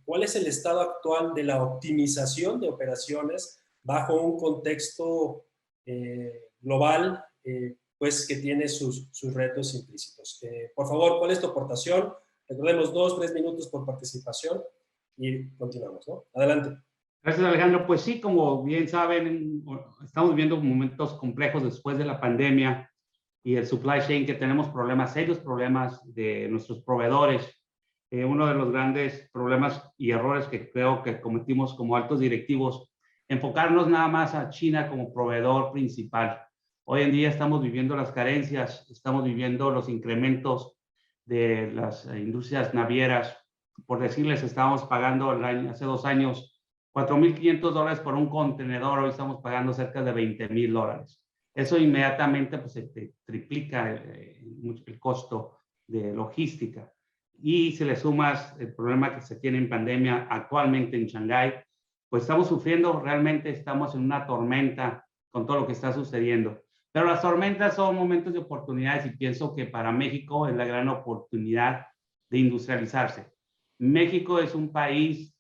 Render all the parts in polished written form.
¿cuál es el estado actual de la optimización de operaciones bajo un contexto global, pues que tiene sus retos implícitos? Por favor, ¿cuál es tu aportación? Recordemos 2-3 minutos por participación y continuamos, ¿no? Adelante. Gracias, Alejandro. Pues sí, como bien saben, estamos viviendo momentos complejos después de la pandemia y el supply chain, que tenemos problemas, serios problemas de nuestros proveedores. Uno de los grandes problemas y errores que creo que cometimos como altos directivos, enfocarnos nada más a China como proveedor principal. Hoy en día estamos viviendo las carencias, estamos viviendo los incrementos de las industrias navieras. Por decirles, estábamos pagando hace 2 años $4,500 por un contenedor, hoy estamos pagando cerca de $20,000. Eso inmediatamente pues, se triplica el costo de logística. Y si le sumas el problema que se tiene en pandemia actualmente en Shanghái, pues estamos sufriendo, realmente estamos en una tormenta con todo lo que está sucediendo. Pero las tormentas son momentos de oportunidades y pienso que para México es la gran oportunidad de industrializarse. México es un país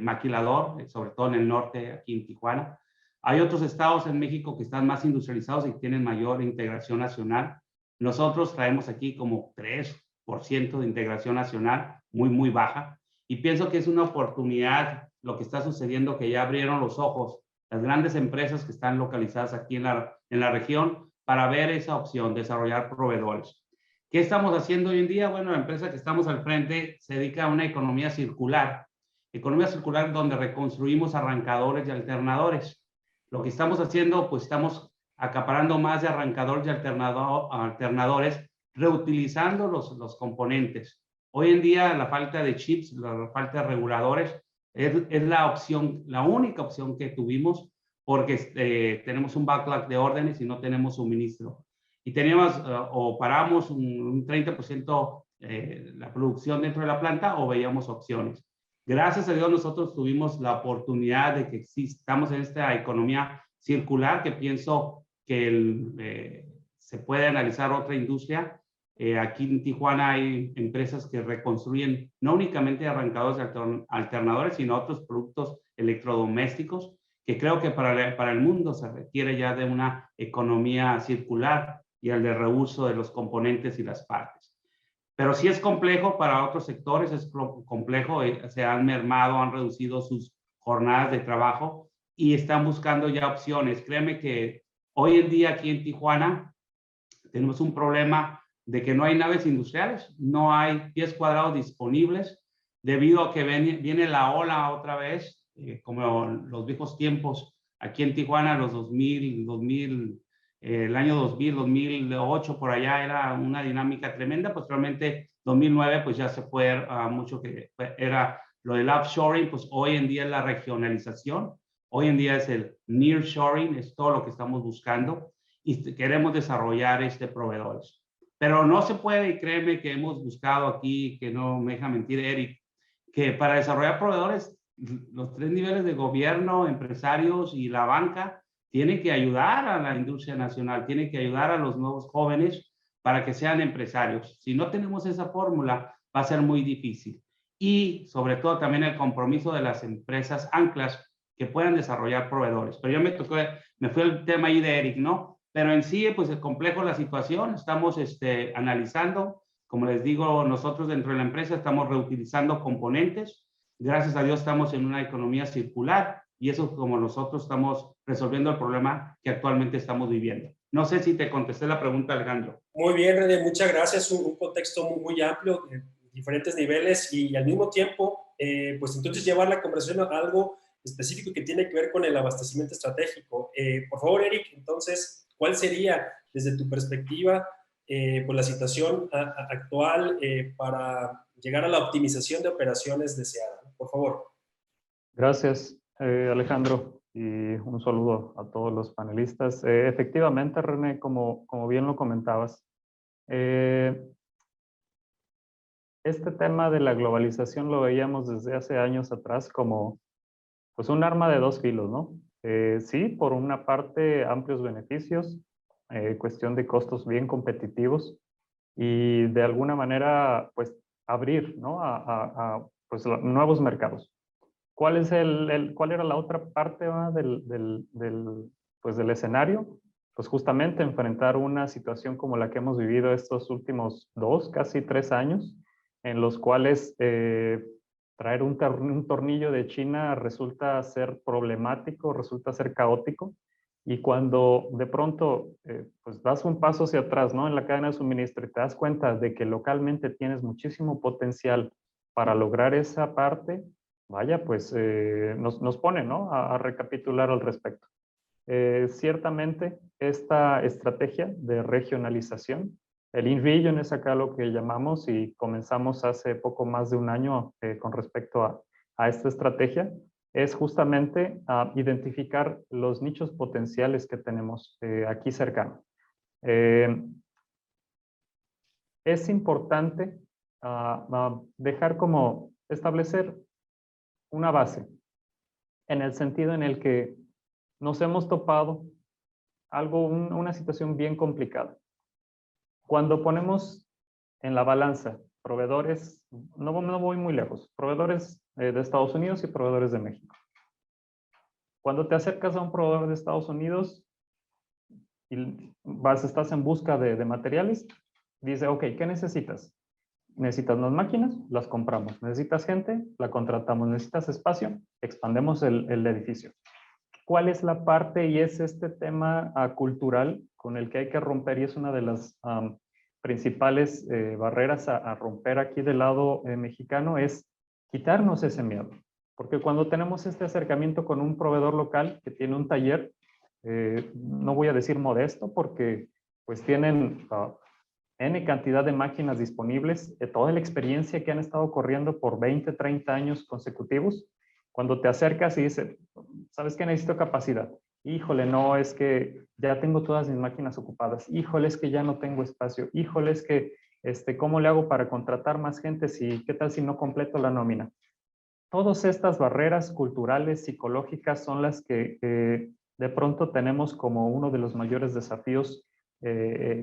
maquilador, sobre todo en el norte, aquí en Tijuana. Hay otros estados en México que están más industrializados y tienen mayor integración nacional. Nosotros traemos aquí como 3% de integración nacional, muy, muy baja. Y pienso que es una oportunidad lo que está sucediendo, que ya abrieron los ojos las grandes empresas que están localizadas aquí en la región para ver esa opción, desarrollar proveedores. ¿Qué estamos haciendo hoy en día? Bueno, la empresa que estamos al frente se dedica a una economía circular donde reconstruimos arrancadores y alternadores. Lo que estamos haciendo, pues estamos acaparando más de arrancadores y alternadores, reutilizando los componentes. Hoy en día la falta de chips, la falta de reguladores es la opción, la única opción que tuvimos, porque tenemos un backlog de órdenes y no tenemos suministro. Y teníamos o paramos un 30% la producción dentro de la planta o veíamos opciones. Gracias a Dios nosotros tuvimos la oportunidad de que estamos en esta economía circular, que pienso que se puede analizar otra industria. Aquí en Tijuana hay empresas que reconstruyen no únicamente arrancadores de alternadores, sino otros productos electrodomésticos, que creo que para el mundo se requiere ya de una economía circular y el de reuso de los componentes y las partes. Pero sí es complejo para otros sectores, es complejo, se han mermado, han reducido sus jornadas de trabajo y están buscando ya opciones. Créeme que hoy en día aquí en Tijuana tenemos un problema de que no hay naves industriales, no hay pies cuadrados disponibles debido a que viene la ola otra vez, como los viejos tiempos aquí en Tijuana, los 2000, el año 2000, 2008, por allá era una dinámica tremenda. Posteriormente, 2009, pues ya se fue mucho que era lo del offshoring, pues hoy en día es la regionalización, hoy en día es el nearshoring, es todo lo que estamos buscando y queremos desarrollar proveedores. Pero no se puede, y créeme que hemos buscado aquí, que no me deja mentir Eric, que para desarrollar proveedores, los 3 niveles de gobierno, empresarios y la banca tienen que ayudar a la industria nacional, tienen que ayudar a los nuevos jóvenes para que sean empresarios. Si no tenemos esa fórmula, va a ser muy difícil. Y sobre todo también el compromiso de las empresas anclas que puedan desarrollar proveedores. Pero yo me fui al tema ahí de Eric, ¿no? Pero en sí, pues es complejo la situación, estamos analizando, como les digo, nosotros dentro de la empresa estamos reutilizando componentes, gracias a Dios estamos en una economía circular y eso es como nosotros estamos resolviendo el problema que actualmente estamos viviendo. No sé si te contesté la pregunta, Alejandro. Muy bien, René, muchas gracias, un contexto muy, muy amplio, de diferentes niveles y al mismo tiempo, pues entonces llevar la conversación a algo específico que tiene que ver con el abastecimiento estratégico. Por favor, Eric, entonces, ¿cuál sería, desde tu perspectiva, pues la situación actual para llegar a la optimización de operaciones deseada? Por favor. Gracias, Alejandro, y un saludo a todos los panelistas. Efectivamente, René, como bien lo comentabas, este tema de la globalización lo veíamos desde hace años atrás como pues un arma de 2 filos, ¿no? Sí, por una parte, amplios beneficios, cuestión de costos bien competitivos y de alguna manera, pues, abrir, ¿no? a pues, nuevos mercados. ¿Cuál era la otra parte pues, del escenario? Pues justamente enfrentar una situación como la que hemos vivido estos últimos 2, casi 3 años, en los cuales traer un tornillo de China resulta ser problemático, resulta ser caótico, y cuando de pronto pues das un paso hacia atrás, ¿no? En la cadena de suministro y te das cuenta de que localmente tienes muchísimo potencial para lograr esa parte, vaya, pues nos pone, ¿no? A recapitular al respecto. Ciertamente, esta estrategia de regionalización, el in-region es acá lo que llamamos y comenzamos hace poco más de un año con respecto a esta estrategia, es justamente identificar los nichos potenciales que tenemos aquí cercanos. Es importante dejar como establecer una base en el sentido en el que nos hemos topado una situación bien complicada. Cuando ponemos en la balanza proveedores, no voy muy lejos, proveedores de Estados Unidos y proveedores de México. Cuando te acercas a un proveedor de Estados Unidos y estás en busca de materiales, dice, ok, ¿qué necesitas? Necesitas unas máquinas, las compramos. Necesitas gente, la contratamos. Necesitas espacio, expandemos el edificio. ¿Cuál es la parte? Y es este tema cultural con el que hay que romper, y es una de las principales barreras a romper aquí del lado mexicano, es quitarnos ese miedo. Porque cuando tenemos este acercamiento con un proveedor local que tiene un taller, no voy a decir modesto, porque pues tienen N cantidad de máquinas disponibles, toda la experiencia que han estado corriendo por 20, 30 años consecutivos. Cuando te acercas y dices, ¿sabes qué? Necesito capacidad. Híjole, no, es que ya tengo todas mis máquinas ocupadas. Híjole, es que ya no tengo espacio. Híjole, es que, ¿cómo le hago para contratar más gente? ¿Qué tal si no completo la nómina? Todas estas barreras culturales, psicológicas, son las que de pronto tenemos como uno de los mayores desafíos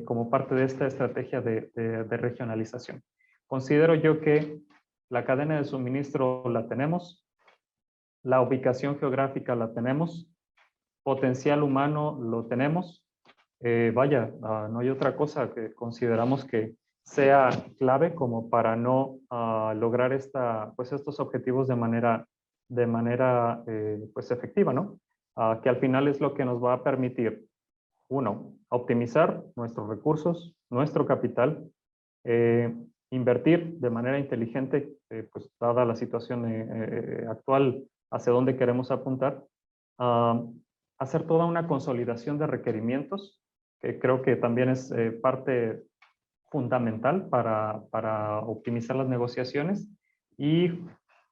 como parte de esta estrategia de regionalización. Considero yo que la cadena de suministro la tenemos, la ubicación geográfica la tenemos, potencial humano lo tenemos. No hay otra cosa que consideramos que sea clave como para no lograr estos objetivos de manera pues efectiva, ¿no? Que al final es lo que nos va a permitir, uno, optimizar nuestros recursos, nuestro capital, invertir de manera inteligente, pues dada la situación actual, hacia dónde queremos apuntar, hacer toda una consolidación de requerimientos, que creo que también es parte fundamental para optimizar las negociaciones y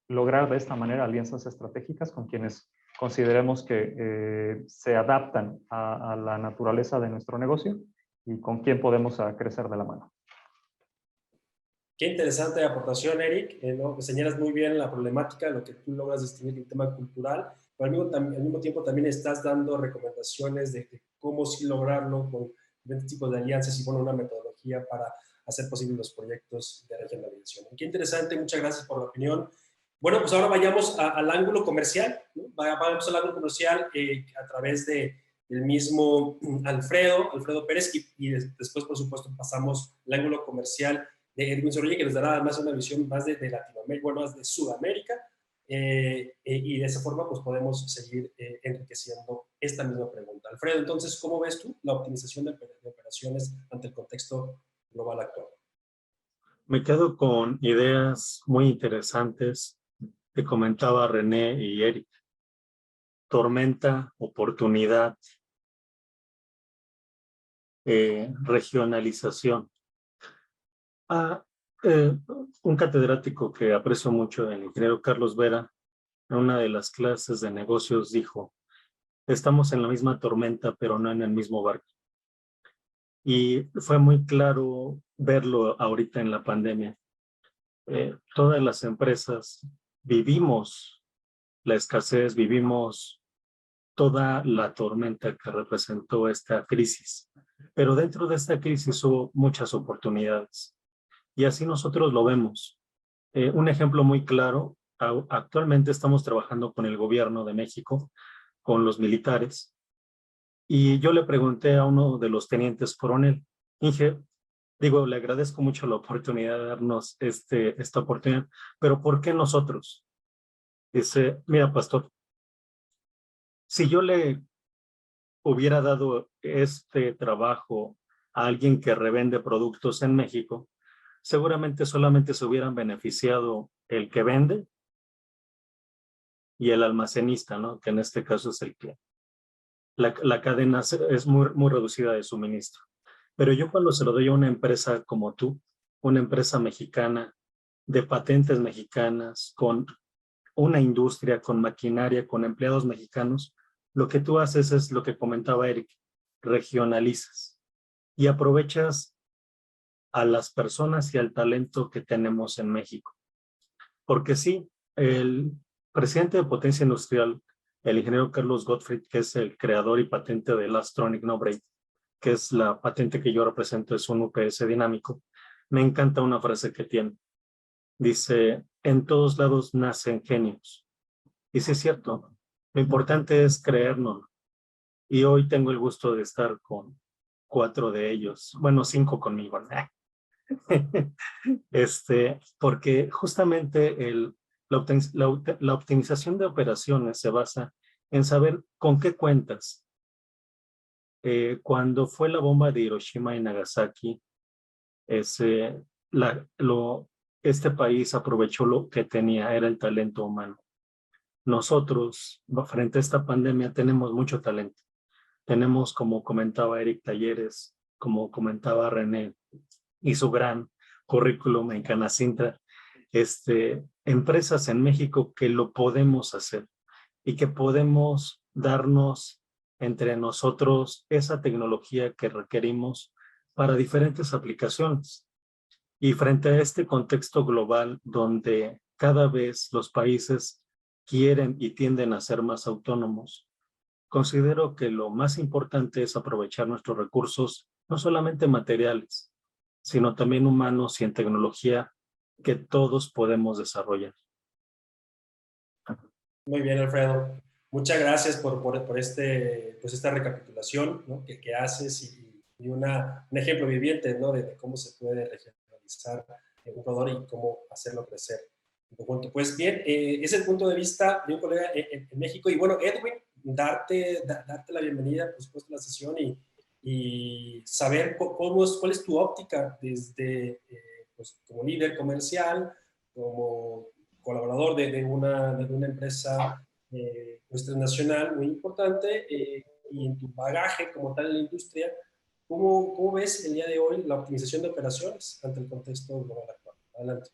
lograr de esta manera alianzas estratégicas con quienes consideremos que se adaptan a la naturaleza de nuestro negocio y con quien podemos crecer de la mano. Qué interesante aportación, Eric. ¿No? Señalas muy bien la problemática, lo que tú logras distinguir el tema cultural, pero al mismo tiempo también estás dando recomendaciones de cómo sí lograrlo con diferentes tipos de alianzas y bueno, una metodología para hacer posibles los proyectos de regionalización. Qué interesante, muchas gracias por la opinión. Bueno, pues ahora vayamos al ángulo comercial, ¿no? Vayamos al ángulo comercial a través del mismo Alfredo Pérez, y después, por supuesto, pasamos al ángulo comercial de Edwin Sorolla, que nos dará además una visión más de Latinoamérica, bueno, más de Sudamérica, y de esa forma pues podemos seguir enriqueciendo esta misma pregunta. Alfredo, entonces, ¿cómo ves tú la optimización de operaciones ante el contexto global actual? Me quedo con ideas muy interesantes que comentaba René y Eric. Tormenta, oportunidad, regionalización. Un catedrático que aprecio mucho, el ingeniero Carlos Vera, en una de las clases de negocios dijo, estamos en la misma tormenta, pero no en el mismo barco. Y fue muy claro verlo ahorita en la pandemia. Todas las empresas vivimos la escasez, vivimos toda la tormenta que representó esta crisis. Pero dentro de esta crisis hubo muchas oportunidades. Y así nosotros lo vemos. Un ejemplo muy claro, actualmente estamos trabajando con el gobierno de México, con los militares, y yo le pregunté a uno de los tenientes coronel, Inge, digo, le agradezco mucho la oportunidad de darnos esta oportunidad, pero ¿por qué nosotros? Dice, mira, pastor, si yo le hubiera dado este trabajo a alguien que revende productos en México, seguramente solamente se hubieran beneficiado el que vende y el almacenista, ¿no? Que en este caso es el que la cadena es muy reducida de suministro. Pero yo cuando se lo doy a una empresa como tú, una empresa mexicana, de patentes mexicanas, con una industria, con maquinaria, con empleados mexicanos, lo que tú haces es lo que comentaba Eric, regionalizas y aprovechas a las personas y al talento que tenemos en México. Porque sí, el presidente de Potencia Industrial, el ingeniero Carlos Gottfried, que es el creador y patente del Lastronic No Break, que es la patente que yo represento, es un UPS dinámico, me encanta una frase que tiene. Dice, en todos lados nacen genios. Y sí es cierto, lo importante es creernos. Y hoy tengo el gusto de estar con 4 de ellos, bueno, 5 conmigo, ¿no? Porque justamente la optimización de operaciones se basa en saber con qué cuentas. Cuando fue la bomba de Hiroshima y Nagasaki, este país aprovechó lo que tenía, era el talento humano. Nosotros, frente a esta pandemia, tenemos mucho talento. Tenemos, como comentaba Eric, talleres, como comentaba René, y su gran currículum en Canacintra, empresas en México que lo podemos hacer y que podemos darnos entre nosotros esa tecnología que requerimos para diferentes aplicaciones. Y frente a este contexto global donde cada vez los países quieren y tienden a ser más autónomos, considero que lo más importante es aprovechar nuestros recursos, no solamente materiales, sino también humanos y en tecnología que todos podemos desarrollar. Muy bien, Alfredo. Muchas gracias por esta recapitulación, ¿no? que haces y un ejemplo viviente, ¿no? de cómo se puede regionalizar un proveedor y cómo hacerlo crecer en conjunto. Pues bien, es el punto de vista de un colega en México. Y bueno, Edwin, darte la bienvenida, por supuesto, a la sesión y saber cuál es tu óptica desde, pues, como líder comercial, como colaborador de una empresa pues, transnacional muy importante y en tu bagaje como tal en la industria, ¿cómo ves el día de hoy la optimización de operaciones ante el contexto global actual? Adelante.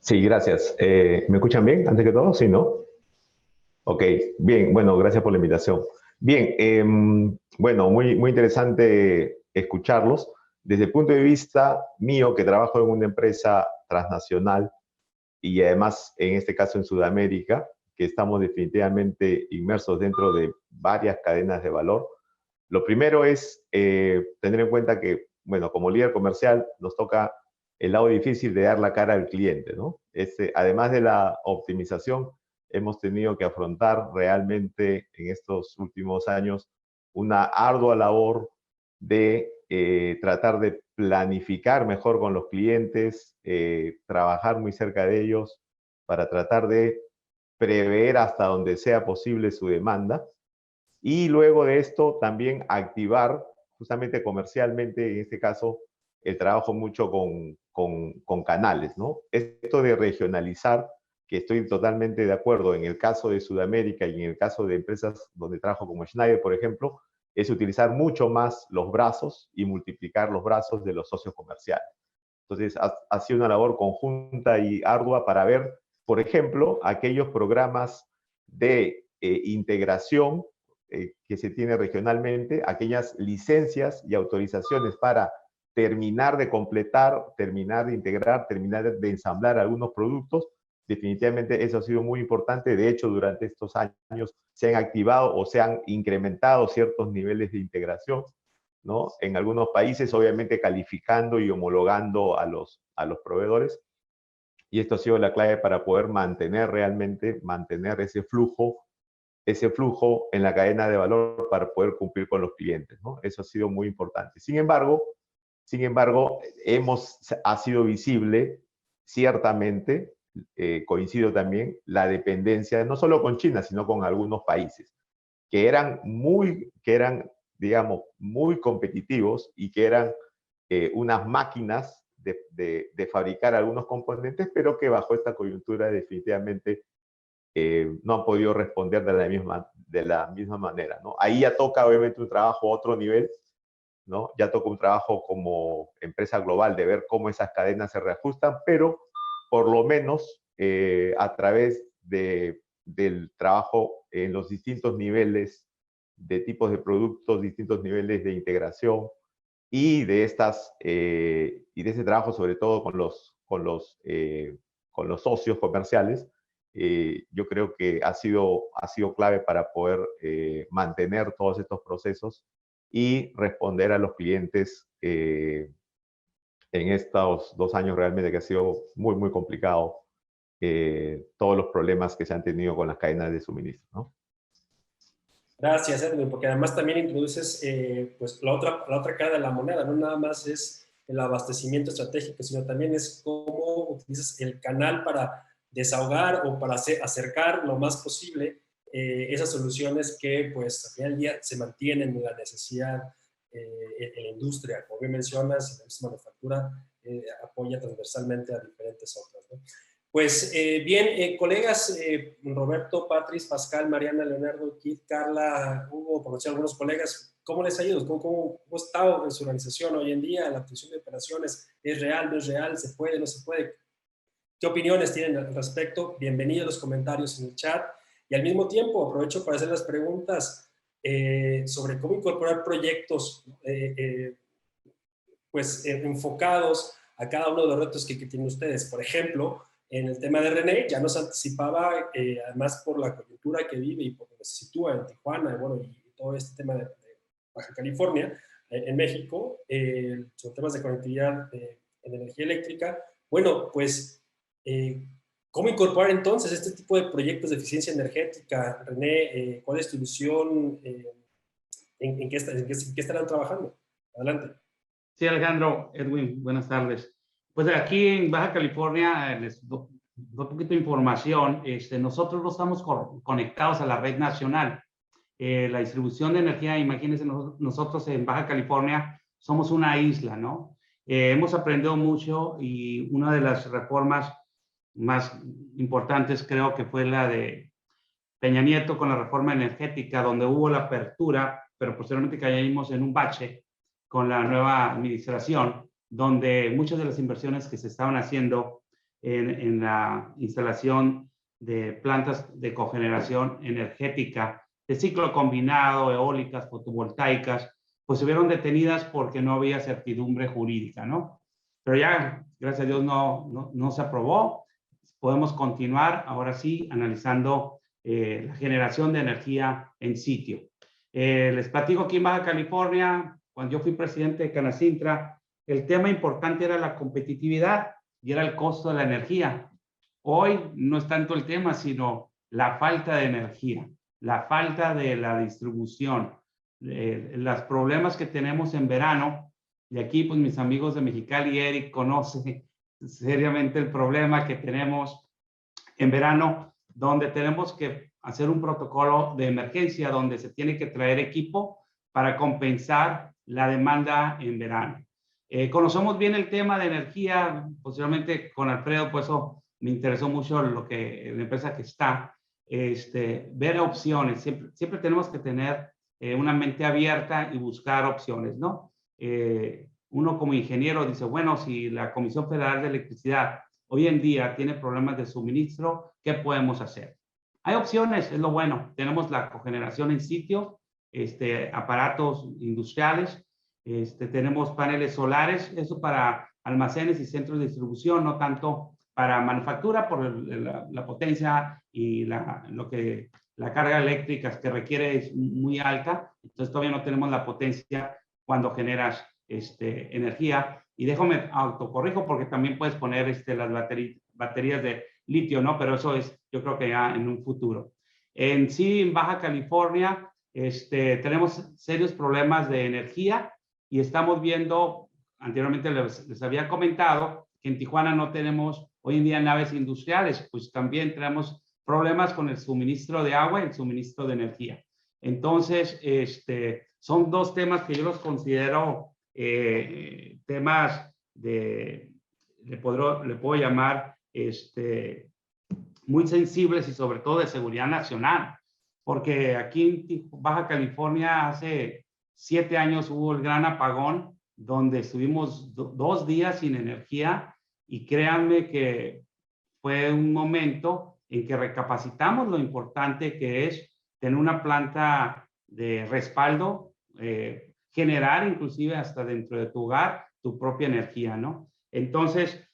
Sí, gracias. ¿Me escuchan bien antes que todo? Sí, ¿no? Ok, bien, bueno, gracias por la invitación. Bien, bueno, muy interesante escucharlos. Desde el punto de vista mío, que trabajo en una empresa transnacional y además en este caso en Sudamérica, que estamos definitivamente inmersos dentro de varias cadenas de valor, lo primero es tener en cuenta que, bueno, como líder comercial nos toca el lado difícil de dar la cara al cliente, ¿no? Además de la optimización, hemos tenido que afrontar realmente en estos últimos años una ardua labor de tratar de planificar mejor con los clientes, trabajar muy cerca de ellos para tratar de prever hasta donde sea posible su demanda y luego de esto también activar justamente comercialmente, en este caso, el trabajo mucho con canales, ¿no? Esto de regionalizar, que estoy totalmente de acuerdo en el caso de Sudamérica y en el caso de empresas donde trabajo como Schneider, por ejemplo, es utilizar mucho más los brazos y multiplicar los brazos de los socios comerciales. Entonces, ha sido una labor conjunta y ardua para ver, por ejemplo, aquellos programas de integración que se tiene regionalmente, aquellas licencias y autorizaciones para terminar de completar, terminar de integrar, terminar de ensamblar algunos productos. Definitivamente eso ha sido muy importante. De hecho, durante estos años se han activado o se han incrementado ciertos niveles de integración. ¿no? En algunos países, obviamente, calificando y homologando a los proveedores. Y esto ha sido la clave para poder realmente mantener ese flujo en la cadena de valor para poder cumplir con los clientes, ¿no? Eso ha sido muy importante. Sin embargo, ha sido visible, ciertamente, coincido también, la dependencia, no solo con China, sino con algunos países, que eran, digamos, muy competitivos y que eran unas máquinas de fabricar algunos componentes, pero que bajo esta coyuntura definitivamente no han podido responder de la misma manera, ¿no? Ahí ya toca obviamente un trabajo a otro nivel, ¿no? Ya toca un trabajo como empresa global de ver cómo esas cadenas se reajustan, pero por lo menos a través del trabajo en los distintos niveles de tipos de productos, distintos niveles de integración y de ese trabajo sobre todo con los socios comerciales, yo creo que ha sido clave para poder mantener todos estos procesos y responder a los clientes en estos 2 años realmente que ha sido muy, muy complicado todos los problemas que se han tenido con las cadenas de suministro, ¿no? Gracias, Edwin, porque además también introduces pues la otra cara de la moneda, no nada más es el abastecimiento estratégico, sino también es cómo utilizas el canal para desahogar o para acercar lo más posible esas soluciones que pues al final del día se mantienen en la necesidad en la industria. Como bien mencionas, la manufactura apoya transversalmente a diferentes otras, ¿no? Pues bien, colegas, Roberto, Patrice, Pascal, Mariana, Leonardo, Kit, Carla, Hugo, por decir algunos colegas, ¿cómo les ha ido? ¿Cómo está en su organización hoy en día? ¿La obtención de operaciones es real, no es real? ¿Se puede, no se puede? ¿Qué opiniones tienen al respecto? Bienvenidos los comentarios en el chat. Y al mismo tiempo, aprovecho para hacer las preguntas sobre cómo incorporar proyectos pues enfocados a cada uno de los retos que tienen ustedes. Por ejemplo, en el tema de René, ya nos anticipaba, además por la coyuntura que vive y por donde se sitúa en Tijuana, bueno, y todo este tema de Baja California, en México, sobre temas de conectividad en energía eléctrica. Bueno, pues, ¿cómo incorporar entonces este tipo de proyectos de eficiencia energética? René, ¿cuál es tu visión? ¿En qué estarán trabajando? Adelante. Sí, Alejandro, Edwin, buenas tardes. Pues aquí en Baja California les doy un poquito de información. Nosotros no estamos conectados a la red nacional. La distribución de energía, imagínense, nosotros en Baja California somos una isla, ¿no? Hemos aprendido mucho y una de las reformas más importantes creo que fue la de Peña Nieto con la reforma energética, donde hubo la apertura, pero posteriormente caímos en un bache con la nueva administración, donde muchas de las inversiones que se estaban haciendo en la instalación de plantas de cogeneración energética, de ciclo combinado, eólicas, fotovoltaicas, pues se vieron detenidas porque no había certidumbre jurídica, ¿no? Pero ya, gracias a Dios, no se aprobó. Podemos continuar, ahora sí, analizando la generación de energía en sitio. Les platico aquí en Baja California, cuando yo fui presidente de Canacintra, el tema importante era la competitividad y era el costo de la energía. Hoy no es tanto el tema, sino la falta de energía, la falta de la distribución, los problemas que tenemos en verano. Y aquí, pues mis amigos de Mexicali, Eric, conoce seriamente el problema que tenemos en verano, donde tenemos que hacer un protocolo de emergencia, donde se tiene que traer equipo para compensar la demanda en verano. Conocemos bien el tema de energía, posiblemente con Alfredo, por eso me interesó mucho la empresa que está, ver opciones. Siempre tenemos que tener una mente abierta y buscar opciones, ¿no? Uno como ingeniero dice, bueno, si la Comisión Federal de Electricidad hoy en día tiene problemas de suministro, ¿qué podemos hacer? Hay opciones, es lo bueno. Tenemos la cogeneración en sitio, aparatos industriales, tenemos paneles solares, eso para almacenes y centros de distribución, no tanto para manufactura por la potencia y la carga eléctrica que requiere es muy alta, entonces todavía no tenemos la potencia cuando generas energía. Y déjame autocorrijo porque también puedes poner las baterías de litio, ¿no? Pero eso es, yo creo que ya en un futuro. En sí, en Baja California, tenemos serios problemas de energía y estamos viendo, anteriormente les había comentado, que en Tijuana no tenemos hoy en día naves industriales, pues también tenemos problemas con el suministro de agua y el suministro de energía. Entonces, son dos temas que yo los considero temas le puedo llamar muy sensibles y sobre todo de seguridad nacional, porque aquí en Baja California hace 7 años hubo el gran apagón donde estuvimos 2 días sin energía y créanme que fue un momento en que recapacitamos lo importante que es tener una planta de respaldo, generar inclusive hasta dentro de tu hogar tu propia energía, ¿no? Entonces,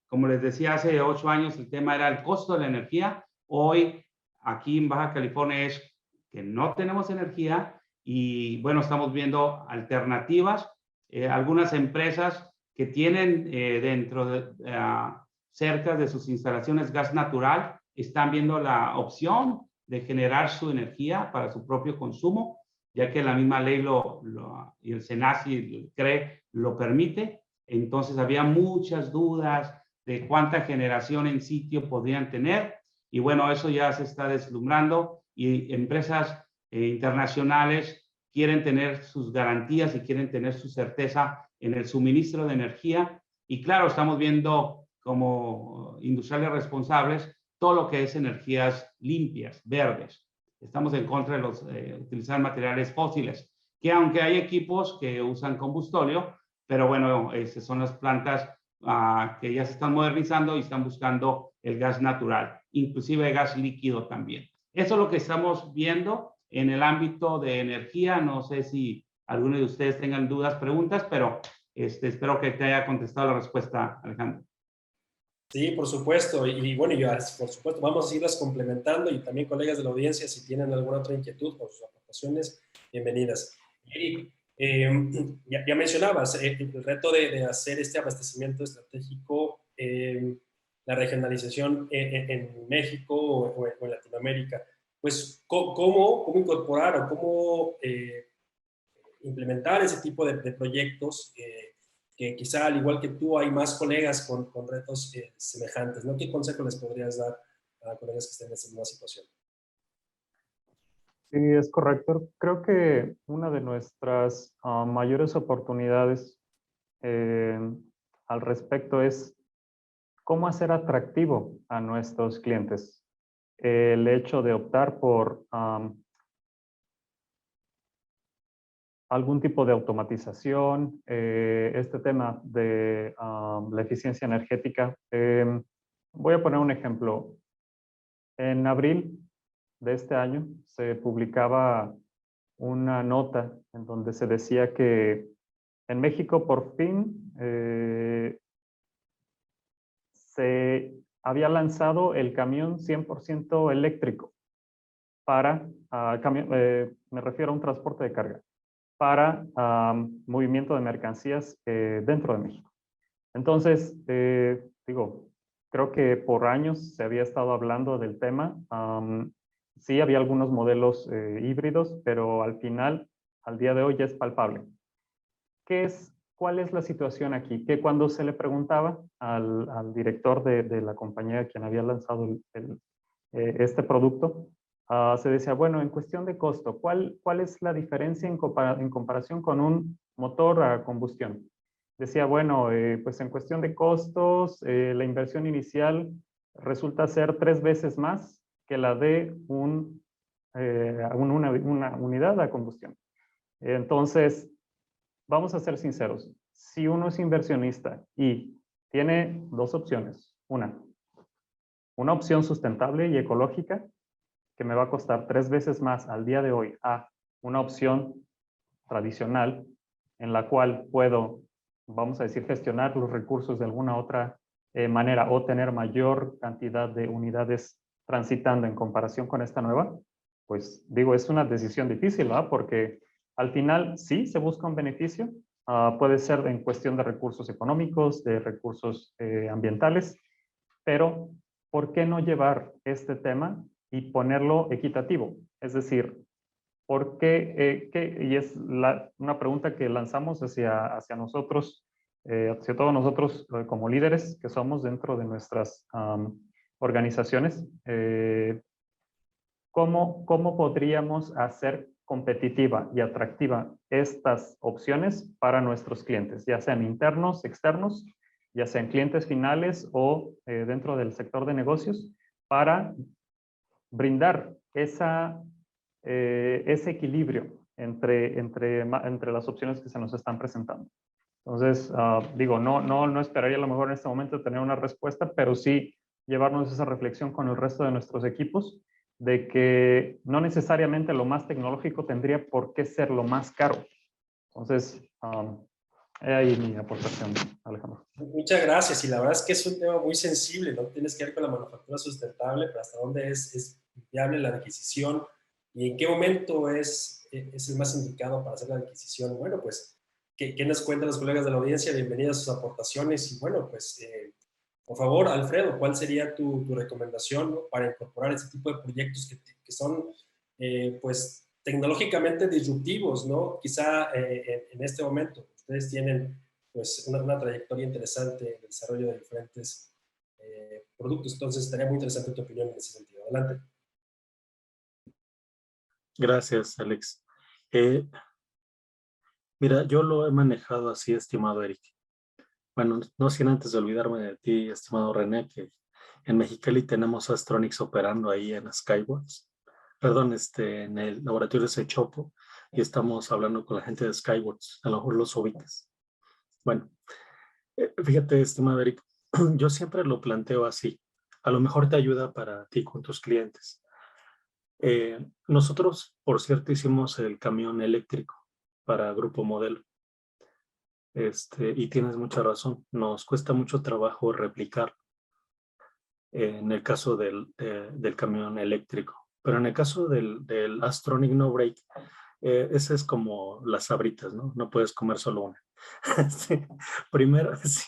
como les decía, hace 8 años el tema era el costo de la energía. Hoy, aquí en Baja California es que no tenemos energía y, bueno, estamos viendo alternativas. Algunas empresas que tienen cerca de sus instalaciones gas natural están viendo la opción de generar su energía para su propio consumo, ya que la misma ley y el SENACI, el CRE, lo permite. Entonces había muchas dudas de cuánta generación en sitio podrían tener y bueno, eso ya se está deslumbrando y empresas internacionales quieren tener sus garantías y quieren tener su certeza en el suministro de energía y claro, estamos viendo como industriales responsables todo lo que es energías limpias, verdes. Estamos en contra de utilizar materiales fósiles, que aunque hay equipos que usan combustóleo, pero bueno, son las plantas que ya se están modernizando y están buscando el gas natural, inclusive gas líquido también. Eso es lo que estamos viendo en el ámbito de energía. No sé si alguno de ustedes tengan dudas, preguntas, pero espero que te haya contestado la respuesta, Alejandro. Sí, por supuesto. Y bueno, por supuesto, vamos a irlas complementando y también colegas de la audiencia, si tienen alguna otra inquietud por sus aportaciones, bienvenidas. Eric, ya mencionabas el reto de hacer este abastecimiento estratégico, la regionalización en México o en Latinoamérica. Pues, ¿cómo incorporar o cómo implementar ese tipo de proyectos que quizá al igual que tú hay más colegas con retos semejantes, ¿no? ¿Qué consejo les podrías dar a colegas que estén en esa misma situación? Sí, es correcto. Creo que una de nuestras mayores oportunidades al respecto es cómo hacer atractivo a nuestros clientes. El hecho de optar por algún tipo de automatización, este tema de la eficiencia energética. Voy a poner un ejemplo. En abril de este año se publicaba una nota en donde se decía que en México por fin se había lanzado el camión 100% eléctrico para, me refiero a un transporte de carga, para movimiento de mercancías dentro de México. Entonces, creo que por años se había estado hablando del tema. Sí, había algunos modelos híbridos, pero al final, al día de hoy, ya es palpable. ¿Cuál es la situación aquí? Que cuando se le preguntaba al director de la compañía quien había lanzado este producto, se decía, bueno, en cuestión de costo, ¿cuál es la diferencia en comparación con un motor a combustión? Decía, bueno, pues en cuestión de costos, la inversión inicial resulta ser 3 veces más que la de una unidad a combustión. Entonces, vamos a ser sinceros. Si uno es inversionista y tiene 2 opciones, una opción sustentable y ecológica, que me va a costar 3 veces más al día de hoy a una opción tradicional en la cual puedo, vamos a decir, gestionar los recursos de alguna otra manera o tener mayor cantidad de unidades transitando en comparación con esta nueva, pues digo, es una decisión difícil, ¿verdad? Porque al final sí se busca un beneficio, puede ser en cuestión de recursos económicos, de recursos ambientales, pero ¿por qué no llevar este tema y ponerlo equitativo? Es decir, ¿por qué? Y es una pregunta que lanzamos hacia nosotros, hacia todos nosotros como líderes que somos dentro de nuestras organizaciones. ¿Cómo podríamos hacer competitiva y atractiva estas opciones para nuestros clientes, ya sean internos, externos, ya sean clientes finales o dentro del sector de negocios, para brindar ese equilibrio entre las opciones que se nos están presentando? Entonces, digo, no esperaría a lo mejor en este momento tener una respuesta, pero sí llevarnos esa reflexión con el resto de nuestros equipos de que no necesariamente lo más tecnológico tendría por qué ser lo más caro. Entonces, he ahí mi aportación, Alejandro. Muchas gracias. Y la verdad es que es un tema muy sensible, ¿no? Tienes que ver con la manufactura sustentable, pero hasta dónde es viable la adquisición y en qué momento es el más indicado para hacer la adquisición. Bueno, pues, ¿qué nos cuentan los colegas de la audiencia? Bienvenidas a sus aportaciones. Y bueno, pues, por favor, Alfredo, ¿cuál sería tu recomendación, ¿no? Para incorporar este tipo de proyectos que son, pues, tecnológicamente disruptivos, ¿no? Quizá en este momento ustedes tienen pues una trayectoria interesante en el desarrollo de diferentes productos. Entonces, estaría muy interesante tu opinión en ese sentido. Adelante. Gracias, Alex. Mira, yo lo he manejado así, estimado Eric. Bueno, no sin antes de olvidarme de ti, estimado René, que en Mexicali tenemos Astronics operando ahí en Skyworks. Perdón, en el laboratorio de Sechopo, y estamos hablando con la gente de Skyworks. A lo mejor los ubicas. Bueno, fíjate, estimado Eric, yo siempre lo planteo así. A lo mejor te ayuda para ti con tus clientes. Nosotros, por cierto, hicimos el camión eléctrico para Grupo Modelo. Y tienes mucha razón, nos cuesta mucho trabajo replicar en el caso del camión eléctrico. Pero en el caso del Astronic No Break, ese es como las sabritas, ¿no? No puedes comer solo una. Sí, primero, sí.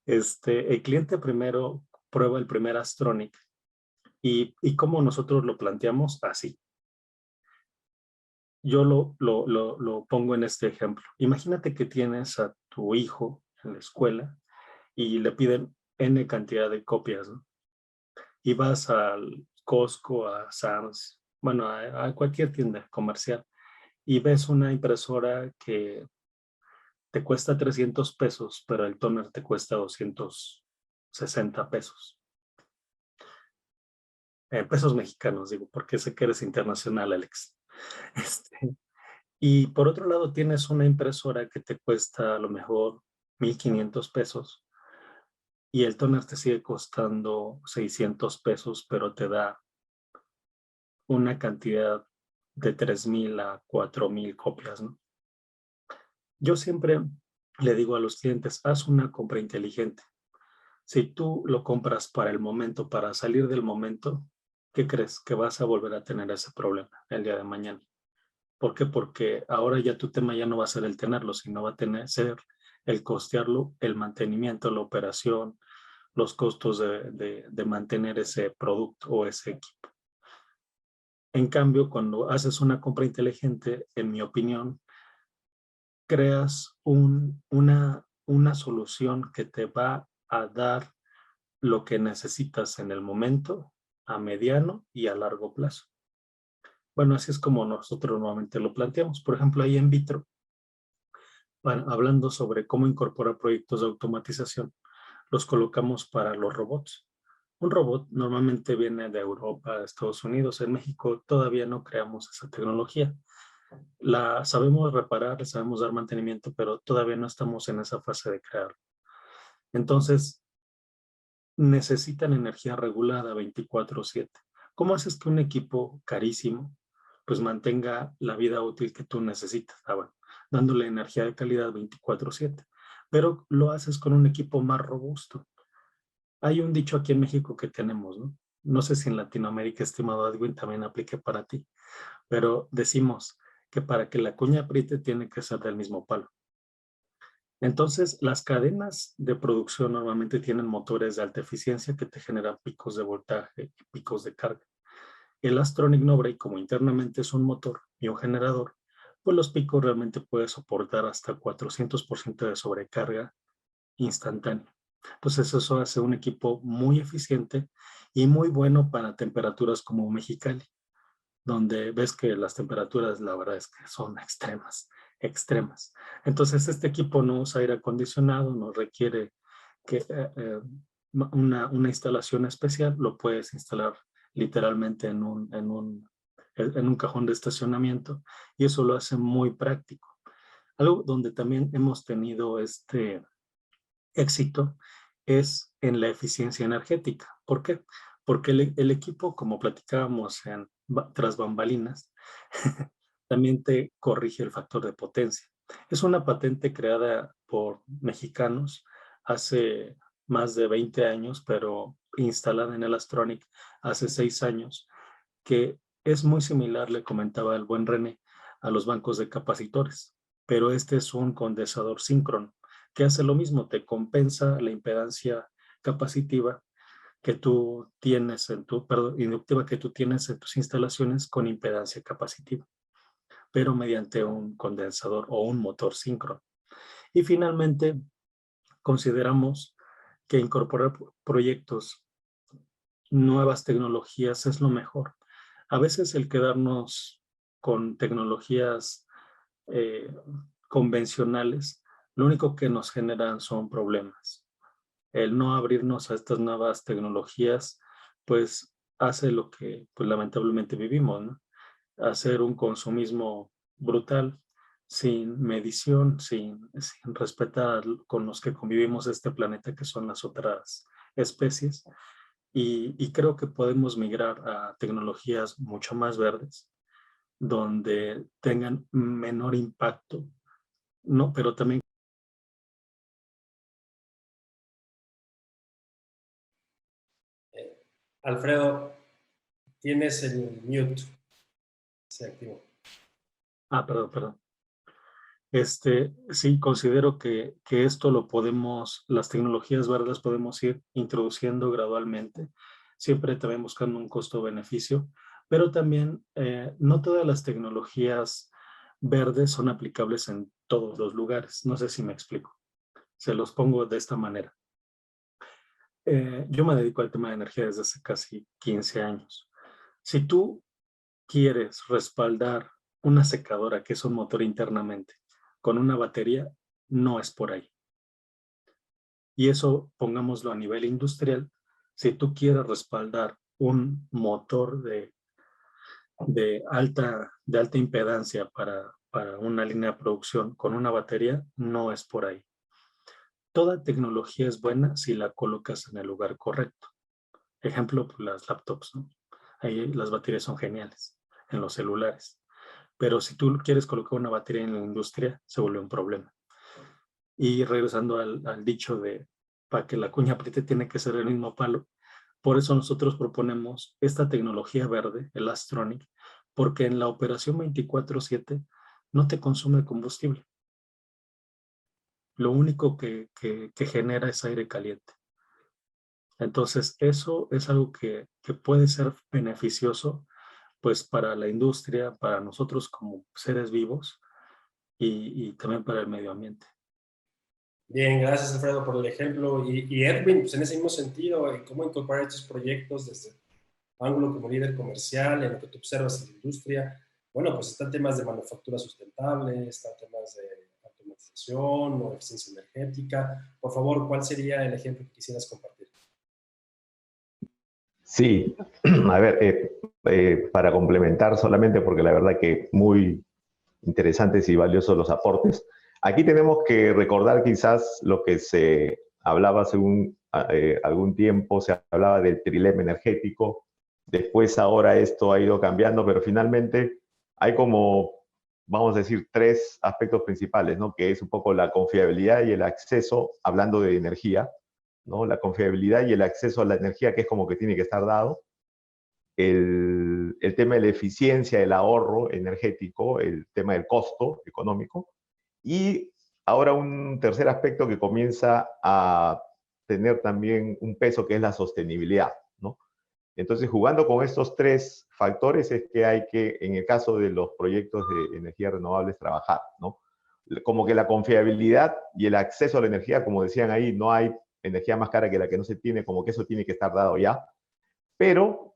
El cliente primero prueba el primer Astronic y como nosotros lo planteamos, así. Yo lo pongo en este ejemplo. Imagínate que tienes a tu hijo en la escuela y le piden N cantidad de copias, ¿no? Y vas al Costco, a Sam's, bueno, a cualquier tienda comercial y ves una impresora que te cuesta 300 pesos, pero el toner te cuesta 260 pesos. Pesos mexicanos, digo, porque sé que eres internacional, Alex. Y por otro lado, tienes una impresora que te cuesta a lo mejor 1,500 pesos y el toner te sigue costando 600 pesos, pero te da una cantidad de 3,000 a 4,000 copias, ¿no? Yo siempre le digo a los clientes, haz una compra inteligente. Si tú lo compras para el momento, para salir del momento, ¿qué crees? Que vas a volver a tener ese problema el día de mañana. ¿Por qué? Porque ahora ya tu tema ya no va a ser el tenerlo, sino va a ser el costearlo, el mantenimiento, la operación, los costos de mantener ese producto o ese equipo. En cambio, cuando haces una compra inteligente, en mi opinión, creas una solución que te va a dar lo que necesitas en el momento, a mediano y a largo plazo. Bueno, así es como nosotros normalmente lo planteamos. Por ejemplo, ahí en Vitro, hablando sobre cómo incorporar proyectos de automatización, los colocamos para los robots. Un robot normalmente viene de Europa, Estados Unidos. En México todavía no creamos esa tecnología. La sabemos reparar, sabemos dar mantenimiento, pero todavía no estamos en esa fase de crear. Entonces, necesitan energía regulada 24/7. ¿Cómo haces que un equipo carísimo pues mantenga la vida útil que tú necesitas? Bueno, dándole energía de calidad 24/7. Pero lo haces con un equipo más robusto. Hay un dicho aquí en México que tenemos, ¿no? No sé si en Latinoamérica, estimado Edwin, también aplique para ti, pero decimos, que para que la cuña apriete tiene que ser del mismo palo. Entonces, las cadenas de producción normalmente tienen motores de alta eficiencia que te generan picos de voltaje y picos de carga. El Astronic no break, como internamente es un motor y un generador, pues los picos realmente puede soportar hasta 400% de sobrecarga instantánea. Entonces eso hace un equipo muy eficiente y muy bueno para temperaturas como Mexicali, donde ves que las temperaturas la verdad es que son extremas, extremas. Entonces este equipo no usa aire acondicionado, no requiere que, una instalación especial, lo puedes instalar literalmente en un cajón de estacionamiento y eso lo hace muy práctico. Algo donde también hemos tenido éxito es en la eficiencia energética. ¿Por qué? Porque el equipo, como platicábamos tras bambalinas, también te corrige el factor de potencia. Es una patente creada por mexicanos hace más de 20 años, pero instalada en el Astronic hace 6 años, que es muy similar, le comentaba el buen René, a los bancos de capacitores, pero este es un condensador síncrono que hace lo mismo, te compensa la impedancia capacitiva que tú tienes inductiva que tú tienes en tus instalaciones con impedancia capacitiva, pero mediante un condensador o un motor síncrono. Y finalmente, consideramos que incorporar proyectos, nuevas tecnologías es lo mejor. A veces el quedarnos con tecnologías convencionales, lo único que nos generan son problemas. El no abrirnos a estas nuevas tecnologías, pues hace lo que pues, lamentablemente vivimos, ¿no? Hacer un consumismo brutal, sin medición, sin respetar con los que convivimos este planeta, que son las otras especies. Y creo que podemos migrar a tecnologías mucho más verdes, donde tengan menor impacto, ¿no? Pero también... Alfredo, tienes el mute. Se activó. Perdón. Sí, considero que esto lo podemos, las tecnologías verdes podemos ir introduciendo gradualmente, siempre también buscando un costo-beneficio, pero también no todas las tecnologías verdes son aplicables en todos los lugares. No sé si me explico. Se los pongo de esta manera. Yo me dedico al tema de energía desde hace casi 15 años. Si tú quieres respaldar una secadora que es un motor internamente con una batería, no es por ahí. Y eso pongámoslo a nivel industrial. Si tú quieres respaldar un motor de alta impedancia para una línea de producción con una batería, no es por ahí. Toda tecnología es buena si la colocas en el lugar correcto. Ejemplo, pues, las laptops, ¿no? Ahí las baterías son geniales, en los celulares. Pero si tú quieres colocar una batería en la industria, se vuelve un problema. Y regresando al dicho de, para que la cuña apriete tiene que ser el mismo palo, por eso nosotros proponemos esta tecnología verde, el Astronic, porque en la operación 24/7 no te consume combustible. Lo único que genera es aire caliente. Entonces, eso es algo que puede ser beneficioso pues para la industria, para nosotros como seres vivos y también para el medio ambiente. Bien, gracias Alfredo por el ejemplo. Y Edwin, pues en ese mismo sentido, ¿cómo incorporar estos proyectos desde tu ángulo como líder comercial, en lo que tú observas en la industria? Bueno, pues están temas de manufactura sustentable, están temas de automatización o eficiencia energética. Por favor, ¿cuál sería el ejemplo que quisieras compartir? Sí, a ver, para complementar solamente, porque la verdad que muy interesantes y valiosos los aportes. Aquí tenemos que recordar quizás lo que se hablaba hace algún tiempo, se hablaba del trilema energético, después ahora esto ha ido cambiando, pero finalmente hay como, vamos a decir, 3 aspectos principales, ¿no? Que es un poco la confiabilidad y el acceso, hablando de energía, ¿no? La confiabilidad y el acceso a la energía, que es como que tiene que estar dado. el tema de la eficiencia, el ahorro energético, el tema del costo económico. Y ahora un tercer aspecto que comienza a tener también un peso, que es la sostenibilidad, ¿no? Entonces, jugando con estos tres factores es que hay que, en el caso de los proyectos de energías renovables, trabajar, ¿no? Como que la confiabilidad y el acceso a la energía, como decían ahí, no hay energía más cara que la que no se tiene, como que eso tiene que estar dado ya. Pero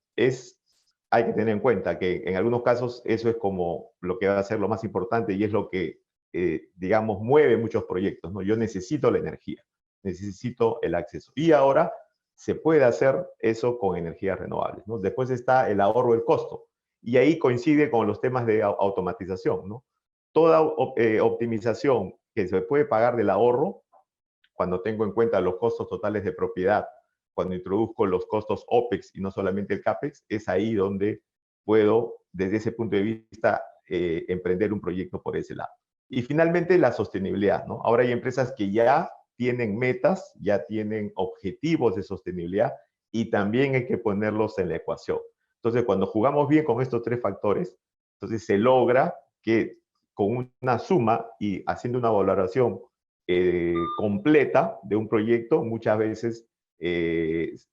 hay que tener en cuenta que en algunos casos eso es como lo que va a ser lo más importante y es lo que, digamos, mueve muchos proyectos, ¿no? Yo necesito la energía, necesito el acceso. Y ahora se puede hacer eso con energías renovables, ¿no? Después está el ahorro del costo. Y ahí coincide con los temas de automatización, ¿no? Toda optimización que se puede pagar del ahorro, cuando tengo en cuenta los costos totales de propiedad, cuando introduzco los costos OPEX y no solamente el CAPEX, es ahí donde puedo, desde ese punto de vista, emprender un proyecto por ese lado. Y finalmente, la sostenibilidad, ¿no? Ahora hay empresas que ya tienen metas, ya tienen objetivos de sostenibilidad y también hay que ponerlos en la ecuación. Entonces, cuando jugamos bien con estos tres factores, entonces se logra que con una suma y haciendo una valoración completa de un proyecto, muchas veces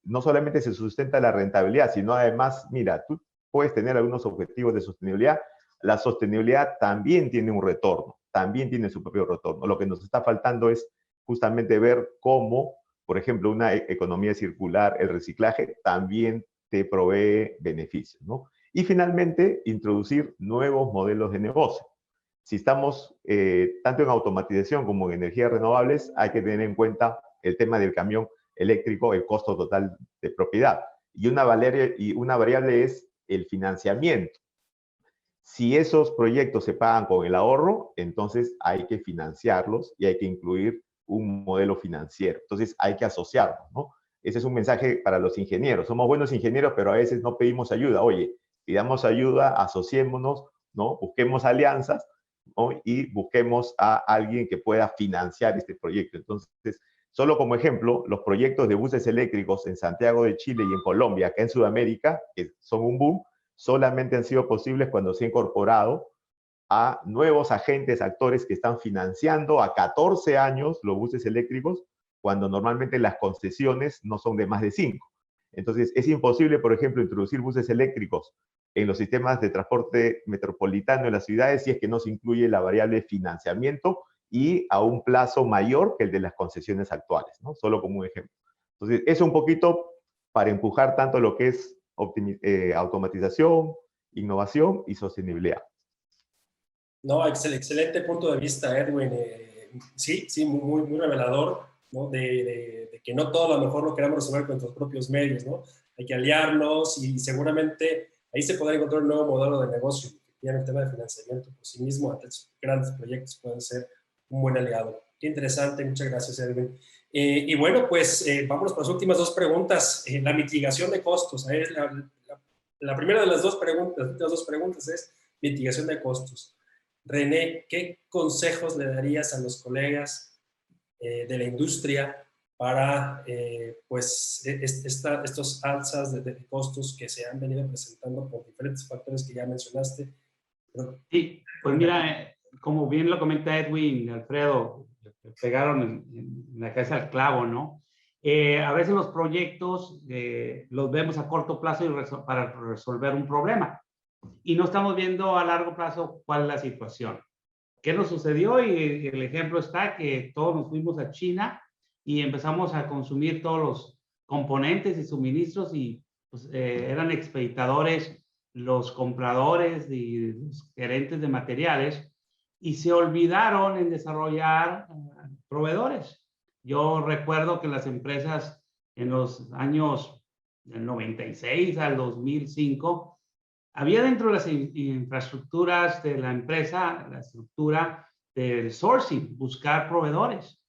no solamente se sustenta la rentabilidad, sino además, mira, tú puedes tener algunos objetivos de sostenibilidad, la sostenibilidad también tiene un retorno, también tiene su propio retorno. Lo que nos está faltando es justamente ver cómo, por ejemplo, una economía circular, el reciclaje, también te provee beneficios, ¿no? Y finalmente, introducir nuevos modelos de negocio. Si estamos tanto en automatización como en energías renovables, hay que tener en cuenta el tema del camión eléctrico, el costo total de propiedad. Y una variable es el financiamiento. Si esos proyectos se pagan con el ahorro, entonces hay que financiarlos y hay que incluir un modelo financiero. Entonces hay que asociarnos, ¿no? Ese es un mensaje para los ingenieros. Somos buenos ingenieros, pero a veces no pedimos ayuda. Oye, pidamos ayuda, asociémonos, ¿no? Busquemos alianzas, ¿no? Y busquemos a alguien que pueda financiar este proyecto. Entonces, solo como ejemplo, los proyectos de buses eléctricos en Santiago de Chile y en Colombia, acá en Sudamérica, que son un boom, solamente han sido posibles cuando se ha incorporado a nuevos agentes, actores que están financiando a 14 años los buses eléctricos, cuando normalmente las concesiones no son de más de 5. Entonces, es imposible, por ejemplo, introducir buses eléctricos en los sistemas de transporte metropolitano en las ciudades si es que no se incluye la variable financiamiento y a un plazo mayor que el de las concesiones actuales, ¿no? Solo como un ejemplo. Entonces, eso un poquito para empujar tanto lo que es automatización, innovación y sostenibilidad. No, excelente punto de vista, Edwin. Sí, sí, muy revelador, ¿no? De que no todo a lo mejor lo queramos resolver con nuestros propios medios, ¿no? Hay que aliarnos y seguramente ahí se podrá encontrar un nuevo modelo de negocio. Y el tema de financiamiento por sí mismo, ante estos grandes proyectos, pueden ser un buen aliado. Qué interesante, muchas gracias, Edwin. Y bueno, pues vámonos por las últimas dos preguntas. La mitigación de costos. La primera de las dos preguntas es mitigación de costos. René, ¿qué consejos le darías a los colegas de la industria para pues, estos alzas de costos que se han venido presentando por diferentes factores que ya mencionaste? Sí, pues mira, como bien lo comenta Edwin, Alfredo, pegaron en la cabeza al clavo, ¿no? A veces los proyectos los vemos a corto plazo para resolver un problema y no estamos viendo a largo plazo cuál es la situación. ¿Qué nos sucedió? Y el ejemplo está que todos nos fuimos a China y empezamos a consumir todos los componentes y suministros y pues, eran expeditadores los compradores y los gerentes de materiales y se olvidaron en desarrollar proveedores. Yo recuerdo que las empresas en los años del 96 al 2005 había dentro de las infraestructuras de la empresa la estructura del sourcing, buscar proveedores.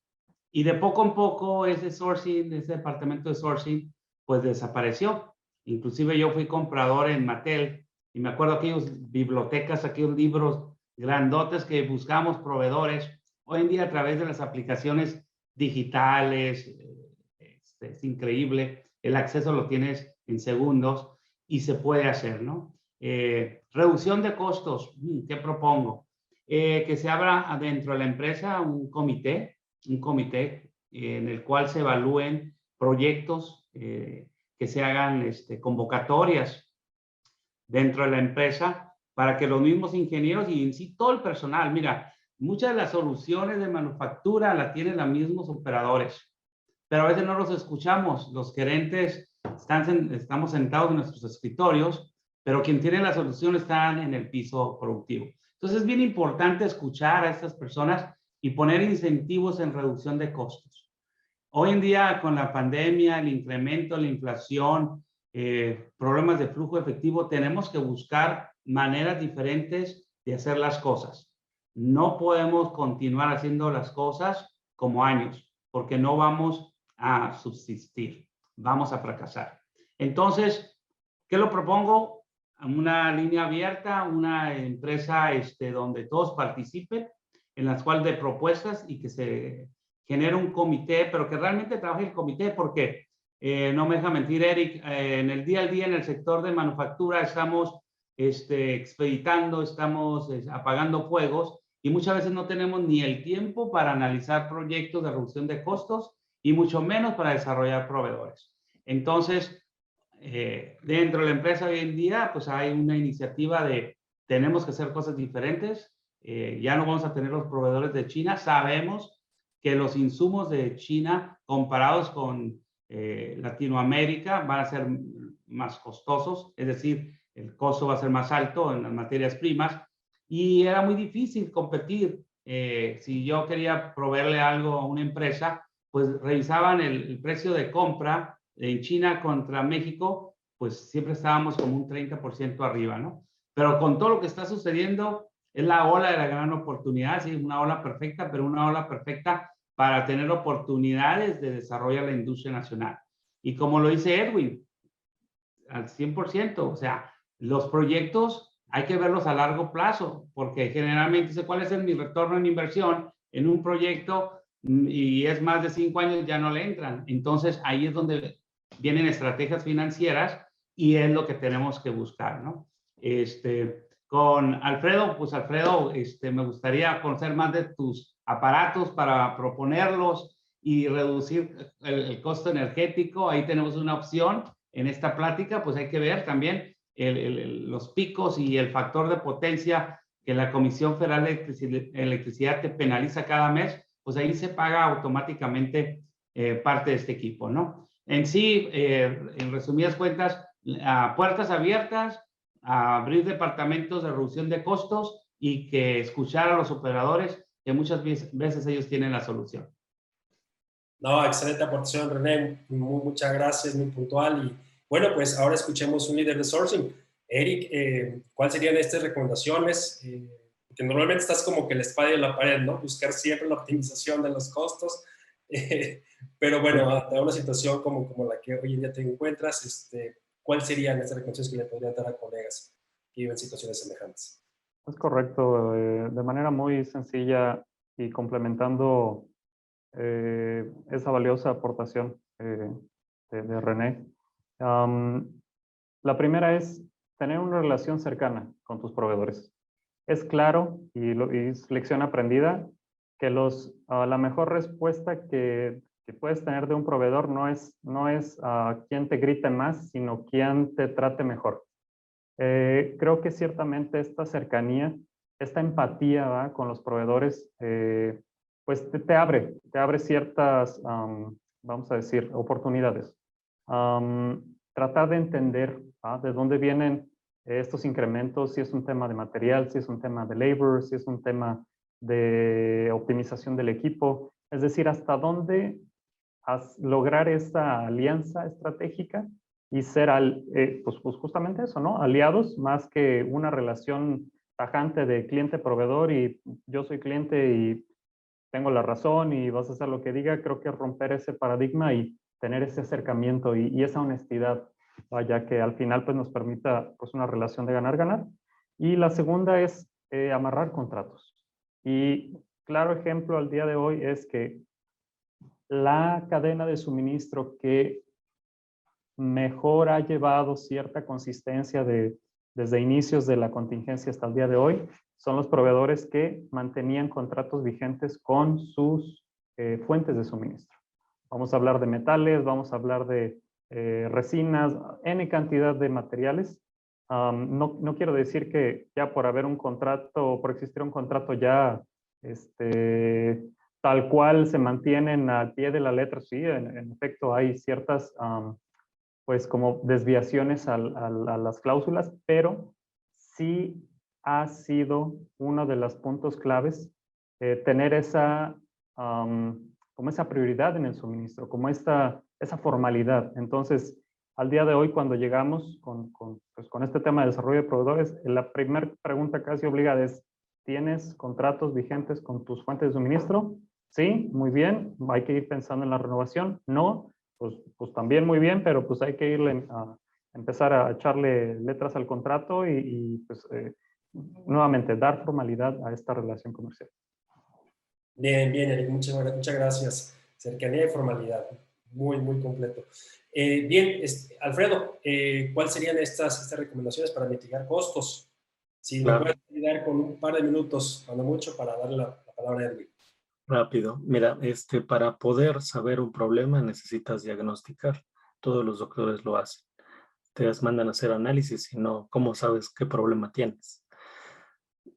Y de poco en poco ese sourcing, ese departamento de sourcing, pues desapareció. Inclusive yo fui comprador en Mattel y me acuerdo aquellos bibliotecas, aquellos libros grandotes que buscamos proveedores. Hoy en día a través de las aplicaciones digitales, es increíble, el acceso lo tienes en segundos y se puede hacer, ¿no? Reducción de costos, ¿qué propongo? Que se abra dentro de la empresa un comité en el cual se evalúen proyectos, que se hagan convocatorias dentro de la empresa para que los mismos ingenieros y en sí todo el personal, mira, muchas de las soluciones de manufactura las tienen los mismos operadores, pero a veces no los escuchamos. Los gerentes estamos sentados en nuestros escritorios, pero quien tiene la solución están en el piso productivo. Entonces es bien importante escuchar a estas personas y poner incentivos en reducción de costos. Hoy en día, con la pandemia, el incremento, la inflación, problemas de flujo efectivo, tenemos que buscar maneras diferentes de hacer las cosas. No podemos continuar haciendo las cosas como años, porque no vamos a subsistir, vamos a fracasar. Entonces, ¿qué lo propongo? Una línea abierta, una empresa donde todos participen, en las cuales de propuestas y que se genere un comité, pero que realmente trabaje el comité, porque no me deja mentir Eric, en el día a día en el sector de manufactura estamos expeditando, estamos apagando fuegos y muchas veces no tenemos ni el tiempo para analizar proyectos de reducción de costos y mucho menos para desarrollar proveedores. Entonces, dentro de la empresa hoy en día, pues hay una iniciativa de tenemos que hacer cosas diferentes, ya no vamos a tener los proveedores de China, sabemos que los insumos de China comparados con Latinoamérica van a ser más costosos, es decir, el costo va a ser más alto en las materias primas y era muy difícil competir. Si yo quería proveerle algo a una empresa, pues revisaban el precio de compra en China contra México, pues siempre estábamos como un 30% arriba, ¿no? Pero con todo lo que está sucediendo, es la ola de la gran oportunidad, sí, una ola perfecta, pero una ola perfecta para tener oportunidades de desarrollar la industria nacional. Y como lo dice Edwin, al 100%, o sea, los proyectos hay que verlos a largo plazo, porque generalmente sé cuál es mi retorno en inversión en un proyecto y es más de 5 años, ya no le entran. Entonces, ahí es donde vienen estrategias financieras y es lo que tenemos que buscar, ¿no? Con Alfredo, pues Alfredo, me gustaría conocer más de tus aparatos para proponerlos y reducir el costo energético. Ahí tenemos una opción en esta plática, pues hay que ver también los picos y el factor de potencia que la Comisión Federal de Electricidad te penaliza cada mes, pues ahí se paga automáticamente parte de este equipo, ¿no? En sí, en resumidas cuentas, puertas abiertas, a abrir departamentos de reducción de costos y que escuchar a los operadores, que muchas veces ellos tienen la solución. No, excelente aportación, René. Muchas gracias, muy puntual. Y bueno, pues ahora escuchemos un líder de sourcing. Eric, ¿cuáles serían estas recomendaciones? Porque normalmente estás como que la espada y la pared, ¿no? Buscar siempre la optimización de los costos. Pero bueno, a una situación como la que hoy en día te encuentras, ¿cuáles serían estas recomendaciones que le podrían dar a colegas que viven situaciones semejantes? Es correcto. De manera muy sencilla y complementando esa valiosa aportación de René. La primera es tener una relación cercana con tus proveedores. Es claro y es lección aprendida que la mejor respuesta que puedes tener de un proveedor no es quien te grite más, sino quien te trate mejor. Creo que ciertamente esta cercanía, esta empatía, ¿va?, con los proveedores, pues te abre ciertas, vamos a decir, oportunidades. Tratar de entender de dónde vienen estos incrementos, si es un tema de material, si es un tema de labor, si es un tema de optimización del equipo, es decir, hasta dónde lograr esa alianza estratégica y ser, pues justamente eso, ¿no? Aliados más que una relación tajante de cliente-proveedor y yo soy cliente y tengo la razón y vas a hacer lo que diga. Creo que romper ese paradigma y tener ese acercamiento y esa honestidad, ya que al final pues nos permita pues una relación de ganar-ganar. Y la segunda es amarrar contratos. Y claro ejemplo al día de hoy es que la cadena de suministro que mejor ha llevado cierta consistencia de desde inicios de la contingencia hasta el día de hoy, son los proveedores que mantenían contratos vigentes con sus fuentes de suministro. Vamos a hablar de metales, vamos a hablar de resinas, N cantidad de materiales. No quiero decir que ya por haber un contrato, por existir un contrato ya tal cual se mantienen al pie de la letra. Sí, en efecto hay ciertas pues como desviaciones a las cláusulas, pero sí ha sido uno de los puntos claves tener esa, como esa prioridad en el suministro, como esa formalidad. Entonces, al día de hoy, cuando llegamos pues con este tema de desarrollo de proveedores, la primera pregunta casi obligada es, ¿tienes contratos vigentes con tus fuentes de suministro? Sí, muy bien, hay que ir pensando en la renovación. No, pues también muy bien, pero pues hay que irle a empezar a echarle letras al contrato y pues nuevamente dar formalidad a esta relación comercial. Bien, bien, Eric, muchas gracias. Cercanía y formalidad, muy completo. Bien, Alfredo, ¿cuáles serían estas recomendaciones para mitigar costos? Si me puedes ayudar con un par de minutos, cuando mucho, para darle la palabra a Edwin. Rápido. Mira, para poder saber un problema necesitas diagnosticar. Todos los doctores lo hacen. Te mandan a hacer análisis y no, ¿cómo sabes qué problema tienes?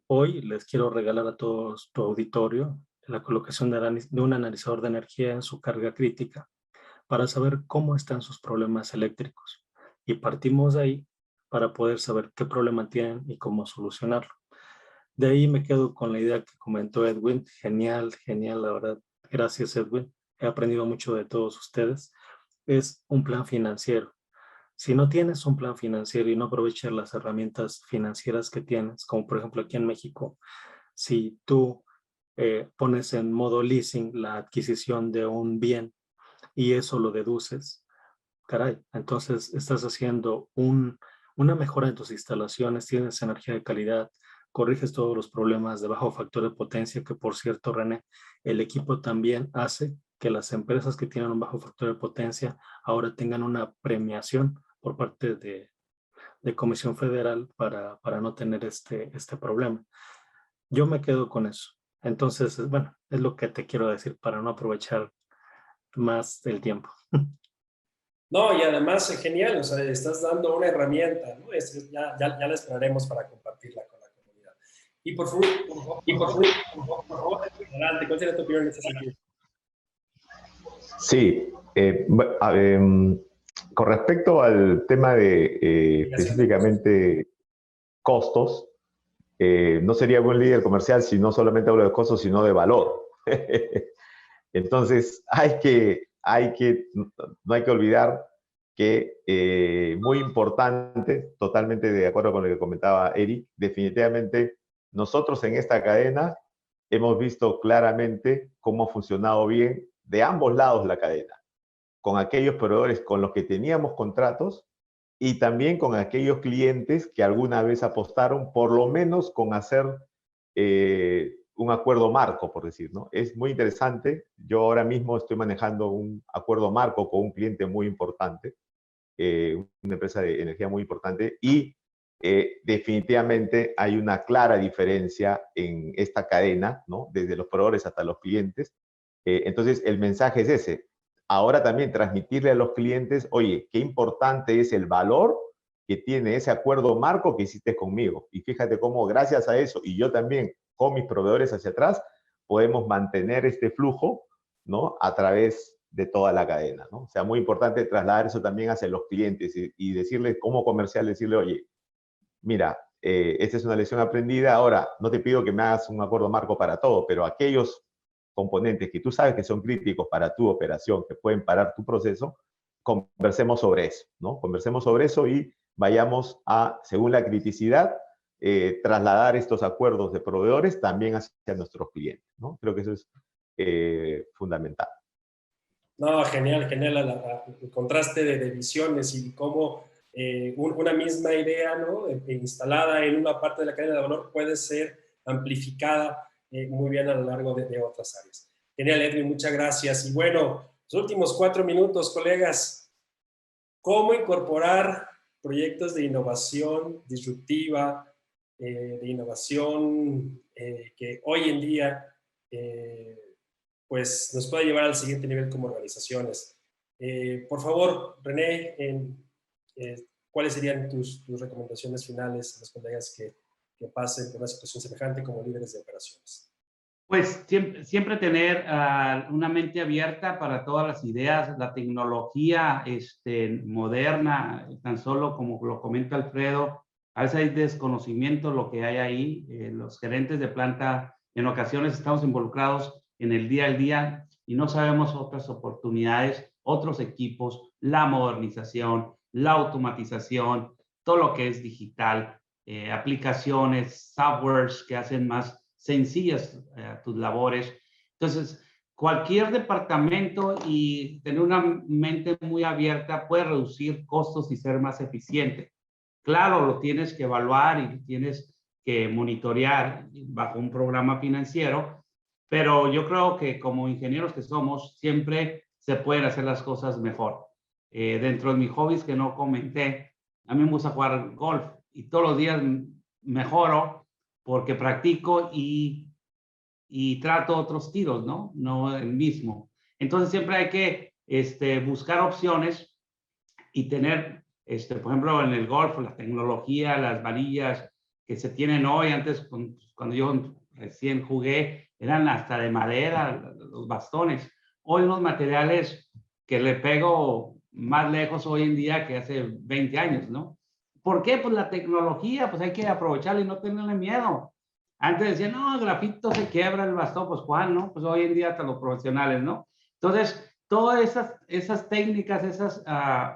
Hoy les quiero regalar a todos tu auditorio la colocación de un analizador de energía en su carga crítica para saber cómo están sus problemas eléctricos. Y partimos de ahí para poder saber qué problema tienen y cómo solucionarlo. De ahí me quedo con la idea que comentó Edwin. Genial, la verdad. Gracias, Edwin. He aprendido mucho de todos ustedes. Es un plan financiero. Si no tienes un plan financiero y no aprovechas las herramientas financieras que tienes, como por ejemplo aquí en México, si tú pones en modo leasing la adquisición de un bien y eso lo deduces, caray, entonces estás haciendo una mejora en tus instalaciones, tienes energía de calidad, corriges todos los problemas de bajo factor de potencia, que por cierto, René, el equipo también hace que las empresas que tienen un bajo factor de potencia ahora tengan una premiación por parte de Comisión Federal para no tener este problema. Yo me quedo con eso. Entonces, bueno, es lo que te quiero decir para no aprovechar más el tiempo. No, y además es genial, o sea, estás dando una herramienta, ¿no? Ya la esperaremos para compartirla con la comunidad. Y por favor, adelante, ¿cuál sería tu opinión en este sentido? Sí, con respecto al tema de específicamente costos, no sería buen líder comercial si no solamente hablo de costos, sino de valor. Entonces, no hay que olvidar que, muy importante, totalmente de acuerdo con lo que comentaba Eric, definitivamente nosotros en esta cadena hemos visto claramente cómo ha funcionado bien de ambos lados la cadena, con aquellos proveedores con los que teníamos contratos y también con aquellos clientes que alguna vez apostaron, por lo menos con hacer un acuerdo marco, por decir, ¿no? Es muy interesante. Yo ahora mismo estoy manejando un acuerdo marco con un cliente muy importante, una empresa de energía muy importante, y definitivamente hay una clara diferencia en esta cadena, ¿no? Desde los proveedores hasta los clientes. Entonces, el mensaje es ese. Ahora también transmitirle a los clientes, oye, qué importante es el valor que tiene ese acuerdo marco que hiciste conmigo. Y fíjate cómo gracias a eso, y yo también con mis proveedores hacia atrás, podemos mantener este flujo, ¿no? A través de toda la cadena, ¿no? O sea, muy importante trasladar eso también hacia los clientes y decirles, como comercial, decirle, oye, mira, esta es una lección aprendida, ahora no te pido que me hagas un acuerdo marco para todo, pero aquellos componentes que tú sabes que son críticos para tu operación, que pueden parar tu proceso, conversemos sobre eso, ¿no? Conversemos sobre eso y vayamos a, según la criticidad, trasladar estos acuerdos de proveedores también hacia nuestros clientes, ¿no? Creo que eso es fundamental. No, genial, el contraste de visiones y cómo una misma idea, ¿no? Instalada en una parte de la cadena de valor puede ser amplificada muy bien a lo largo de otras áreas. Genial, Edwin, muchas gracias. Y bueno, los últimos 4 minutos, colegas. ¿Cómo incorporar proyectos de innovación disruptiva, de innovación que hoy en día pues nos puede llevar al siguiente nivel como organizaciones. Por favor, René, ¿cuáles serían tus recomendaciones finales a los colegas que pasen por una situación semejante como líderes de operaciones? Pues siempre tener una mente abierta para todas las ideas, la tecnología moderna, tan solo como lo comenta Alfredo, a veces hay desconocimiento lo que hay ahí. Los gerentes de planta en ocasiones estamos involucrados en el día al día y no sabemos otras oportunidades, otros equipos, la modernización, la automatización, todo lo que es digital, aplicaciones, softwares que hacen más sencillas tus labores. Entonces, cualquier departamento y tener una mente muy abierta puede reducir costos y ser más eficiente. Claro, lo tienes que evaluar y tienes que monitorear bajo un programa financiero, pero yo creo que como ingenieros que somos, siempre se pueden hacer las cosas mejor. Dentro de mis hobbies que no comenté, a mí me gusta jugar golf y todos los días mejoro porque practico y trato otros tiros, ¿no? No el mismo. Entonces siempre hay que buscar opciones y tener, por ejemplo, en el golf, la tecnología, las varillas que se tienen hoy. Antes, cuando yo recién jugué, eran hasta de madera, los bastones. Hoy unos materiales que le pego más lejos hoy en día que hace 20 años, ¿no? ¿Por qué? Pues la tecnología, pues hay que aprovecharla y no tenerle miedo. Antes decían, no, el grafito se quiebra el bastón, pues ¿cuál, no? Pues hoy en día hasta los profesionales, ¿no? Entonces, todas esas técnicas, esos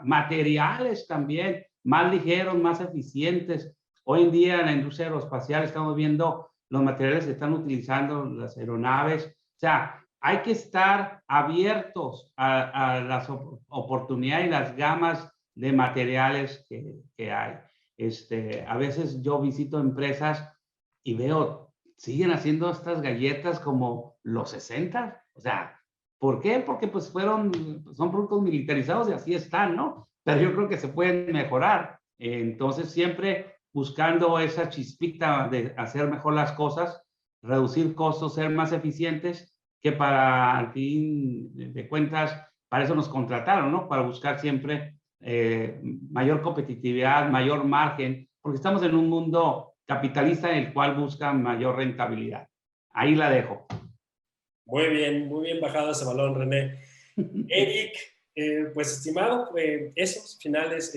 materiales también, más ligeros, más eficientes. Hoy en día en la industria aeroespacial estamos viendo los materiales que están utilizando las aeronaves. O sea, hay que estar abiertos a las oportunidades y las gamas de materiales que hay. A veces yo visito empresas y veo, siguen haciendo estas galletas como los 60. O sea, ¿por qué? Porque pues son productos militarizados y así están, ¿no? Pero yo creo que se pueden mejorar. Entonces, siempre buscando esa chispita de hacer mejor las cosas, reducir costos, ser más eficientes, que para, al fin de cuentas, para eso nos contrataron, ¿no? Para buscar siempre mayor competitividad, mayor margen, porque estamos en un mundo capitalista en el cual buscan mayor rentabilidad. Ahí la dejo. Muy bien bajado ese balón, René. Eric, pues estimado, esos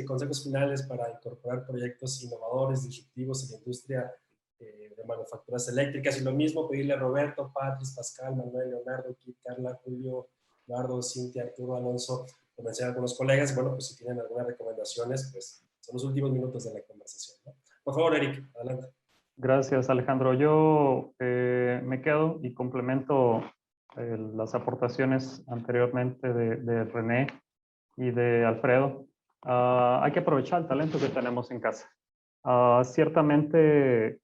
consejos finales para incorporar proyectos innovadores, disruptivos en la industria de manufacturas eléctricas, y lo mismo pedirle a Roberto, Patrice, Pascal, Manuel, Leonardo, Kit, Carla, Julio, Eduardo, Cintia, Arturo, Alonso, comencé a algunos colegas. Bueno, pues si tienen algunas recomendaciones, pues son los últimos minutos de la conversación, ¿no? Por favor, Eric, adelante. Gracias, Alejandro. Yo me quedo y complemento las aportaciones anteriormente de René y de Alfredo. Hay que aprovechar el talento que tenemos en casa. Ciertamente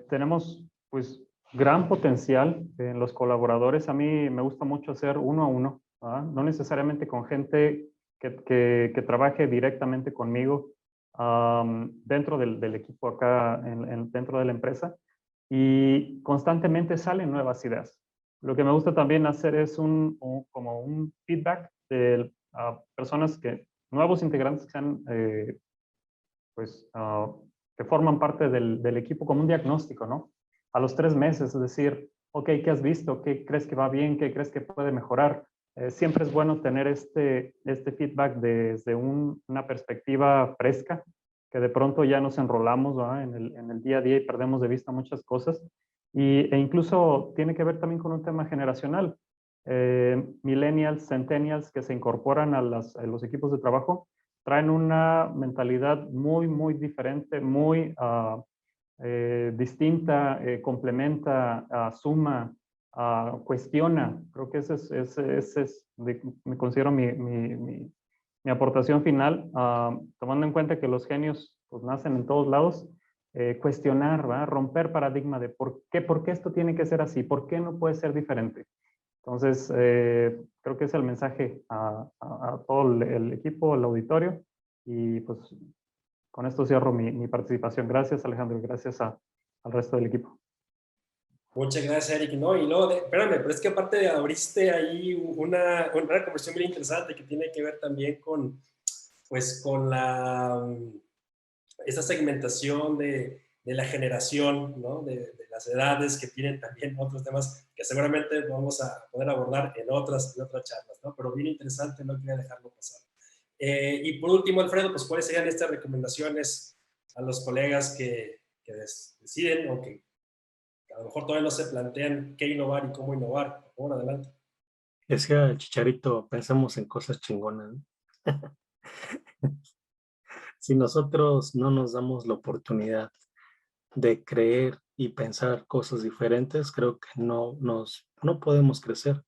tenemos pues gran potencial en los colaboradores. A mí me gusta mucho hacer uno a uno, no necesariamente con gente que trabaje directamente conmigo dentro del equipo acá, dentro de la empresa, y constantemente salen nuevas ideas. Lo que me gusta también hacer es como un feedback de personas nuevos integrantes que sean que forman parte del equipo, como un diagnóstico, ¿no? A los 3 meses, es decir, ok, ¿qué has visto? ¿Qué crees que va bien? ¿Qué crees que puede mejorar? Siempre es bueno tener este feedback desde una perspectiva fresca, que de pronto ya nos enrolamos en el día a día y perdemos de vista muchas cosas. E incluso tiene que ver también con un tema generacional. Millennials, centennials que se incorporan a los equipos de trabajo traen una mentalidad muy, muy diferente, muy distinta, complementa, suma, cuestiona. Creo que me considero mi aportación final, tomando en cuenta que los genios pues, nacen en todos lados. Cuestionar, ¿verdad? Romper paradigma de por qué esto tiene que ser así, por qué no puede ser diferente. Entonces, creo que es el mensaje a todo el equipo, el auditorio, Y pues con esto cierro mi participación. Gracias, Alejandro, y gracias al resto del equipo. Muchas gracias, Eric. No, y luego, espérame, pero es que aparte abriste ahí una conversación muy interesante que tiene que ver también con, pues, con esa segmentación de la generación, ¿no? De las edades que tienen también otros temas que seguramente vamos a poder abordar en otras charlas, ¿no? Pero bien interesante, no quería dejarlo pasar. Y por último, Alfredo, pues, ¿cuáles serían estas recomendaciones a los colegas que deciden o que a lo mejor todavía no se plantean qué innovar y cómo innovar? Por favor, adelante. Decía el Chicharito, pensamos en cosas chingonas, ¿no? Si nosotros no nos damos la oportunidad de creer y pensar cosas diferentes, creo que no podemos crecer.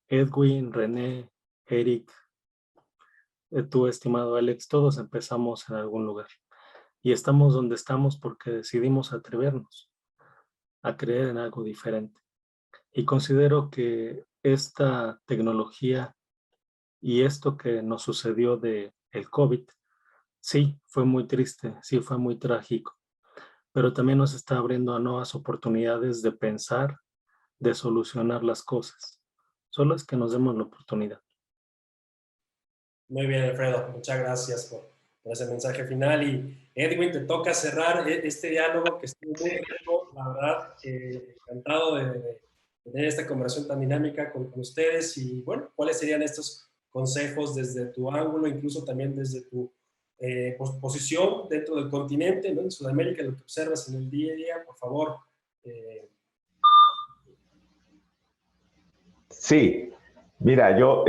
Edwin, René, Eric, tú, estimado Alex, todos empezamos en algún lugar. Y estamos donde estamos porque decidimos atrevernos a creer en algo diferente. Y considero que esta tecnología y esto que nos sucedió de el COVID, sí, fue muy triste, sí, fue muy trágico, pero también nos está abriendo a nuevas oportunidades de pensar, de solucionar las cosas. Solo es que nos demos la oportunidad. Muy bien, Alfredo. Muchas gracias por ese mensaje final. Y Edwin, te toca cerrar este diálogo que estuvo muy rico. La verdad, encantado de tener esta conversación tan dinámica con ustedes. Y bueno, ¿cuáles serían estos consejos desde tu ángulo, incluso también desde tu posición dentro del continente, ¿no? En Sudamérica, lo que observas en el día a día? Por favor. Sí, mira, yo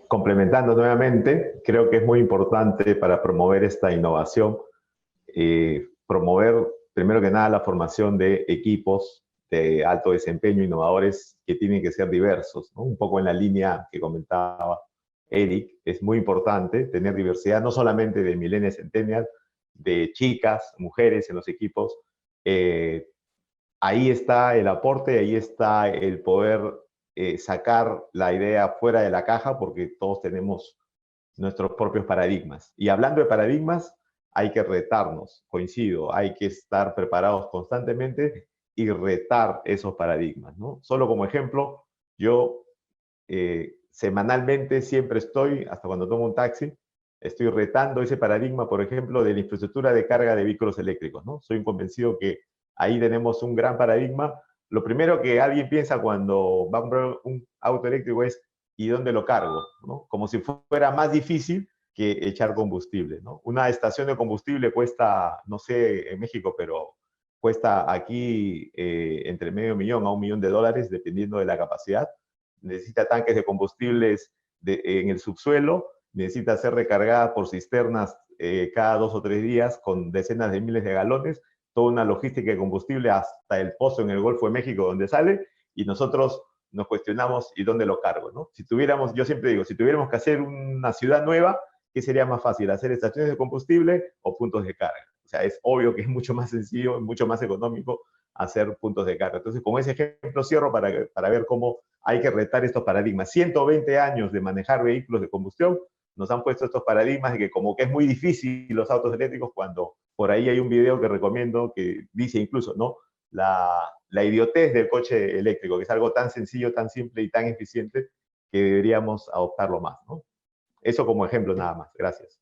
complementando nuevamente, creo que es muy importante para promover esta innovación, promover primero que nada la formación de equipos de alto desempeño, innovadores que tienen que ser diversos, ¿no? Un poco en la línea que comentaba Eric, es muy importante tener diversidad, no solamente de millennials, centennials, de chicas, mujeres en los equipos. Ahí está el aporte, ahí está el poder sacar la idea fuera de la caja, porque todos tenemos nuestros propios paradigmas. Y hablando de paradigmas, hay que retarnos, coincido, hay que estar preparados constantemente y retar esos paradigmas, ¿no? Solo como ejemplo, yo semanalmente siempre estoy, hasta cuando tomo un taxi, estoy retando ese paradigma, por ejemplo, de la infraestructura de carga de vehículos eléctricos, ¿no? Soy convencido que ahí tenemos un gran paradigma. Lo primero que alguien piensa cuando va a comprar un auto eléctrico es ¿y dónde lo cargo? ¿No? Como si fuera más difícil que echar combustible, ¿no? Una estación de combustible cuesta, no sé en México, pero cuesta aquí entre $500,000 a $1,000,000, dependiendo de la capacidad. Necesita tanques de combustibles en el subsuelo, necesita ser recargada por cisternas cada 2 o 3 días con decenas de miles de galones, toda una logística de combustible hasta el pozo en el Golfo de México donde sale, y nosotros nos cuestionamos ¿y dónde lo cargo? ¿No? Si tuviéramos, yo siempre digo, si tuviéramos que hacer una ciudad nueva, ¿qué sería más fácil? ¿Hacer estaciones de combustible o puntos de carga? O sea, es obvio que es mucho más sencillo, mucho más económico hacer puntos de carga. Entonces, con ese ejemplo cierro para ver cómo hay que retar estos paradigmas. 120 años de manejar vehículos de combustión nos han puesto estos paradigmas de que como que es muy difícil los autos eléctricos, cuando por ahí hay un video que recomiendo que dice incluso, ¿no? La idiotez del coche eléctrico, que es algo tan sencillo, tan simple y tan eficiente que deberíamos adoptarlo más, ¿no? Eso como ejemplo nada más. Gracias.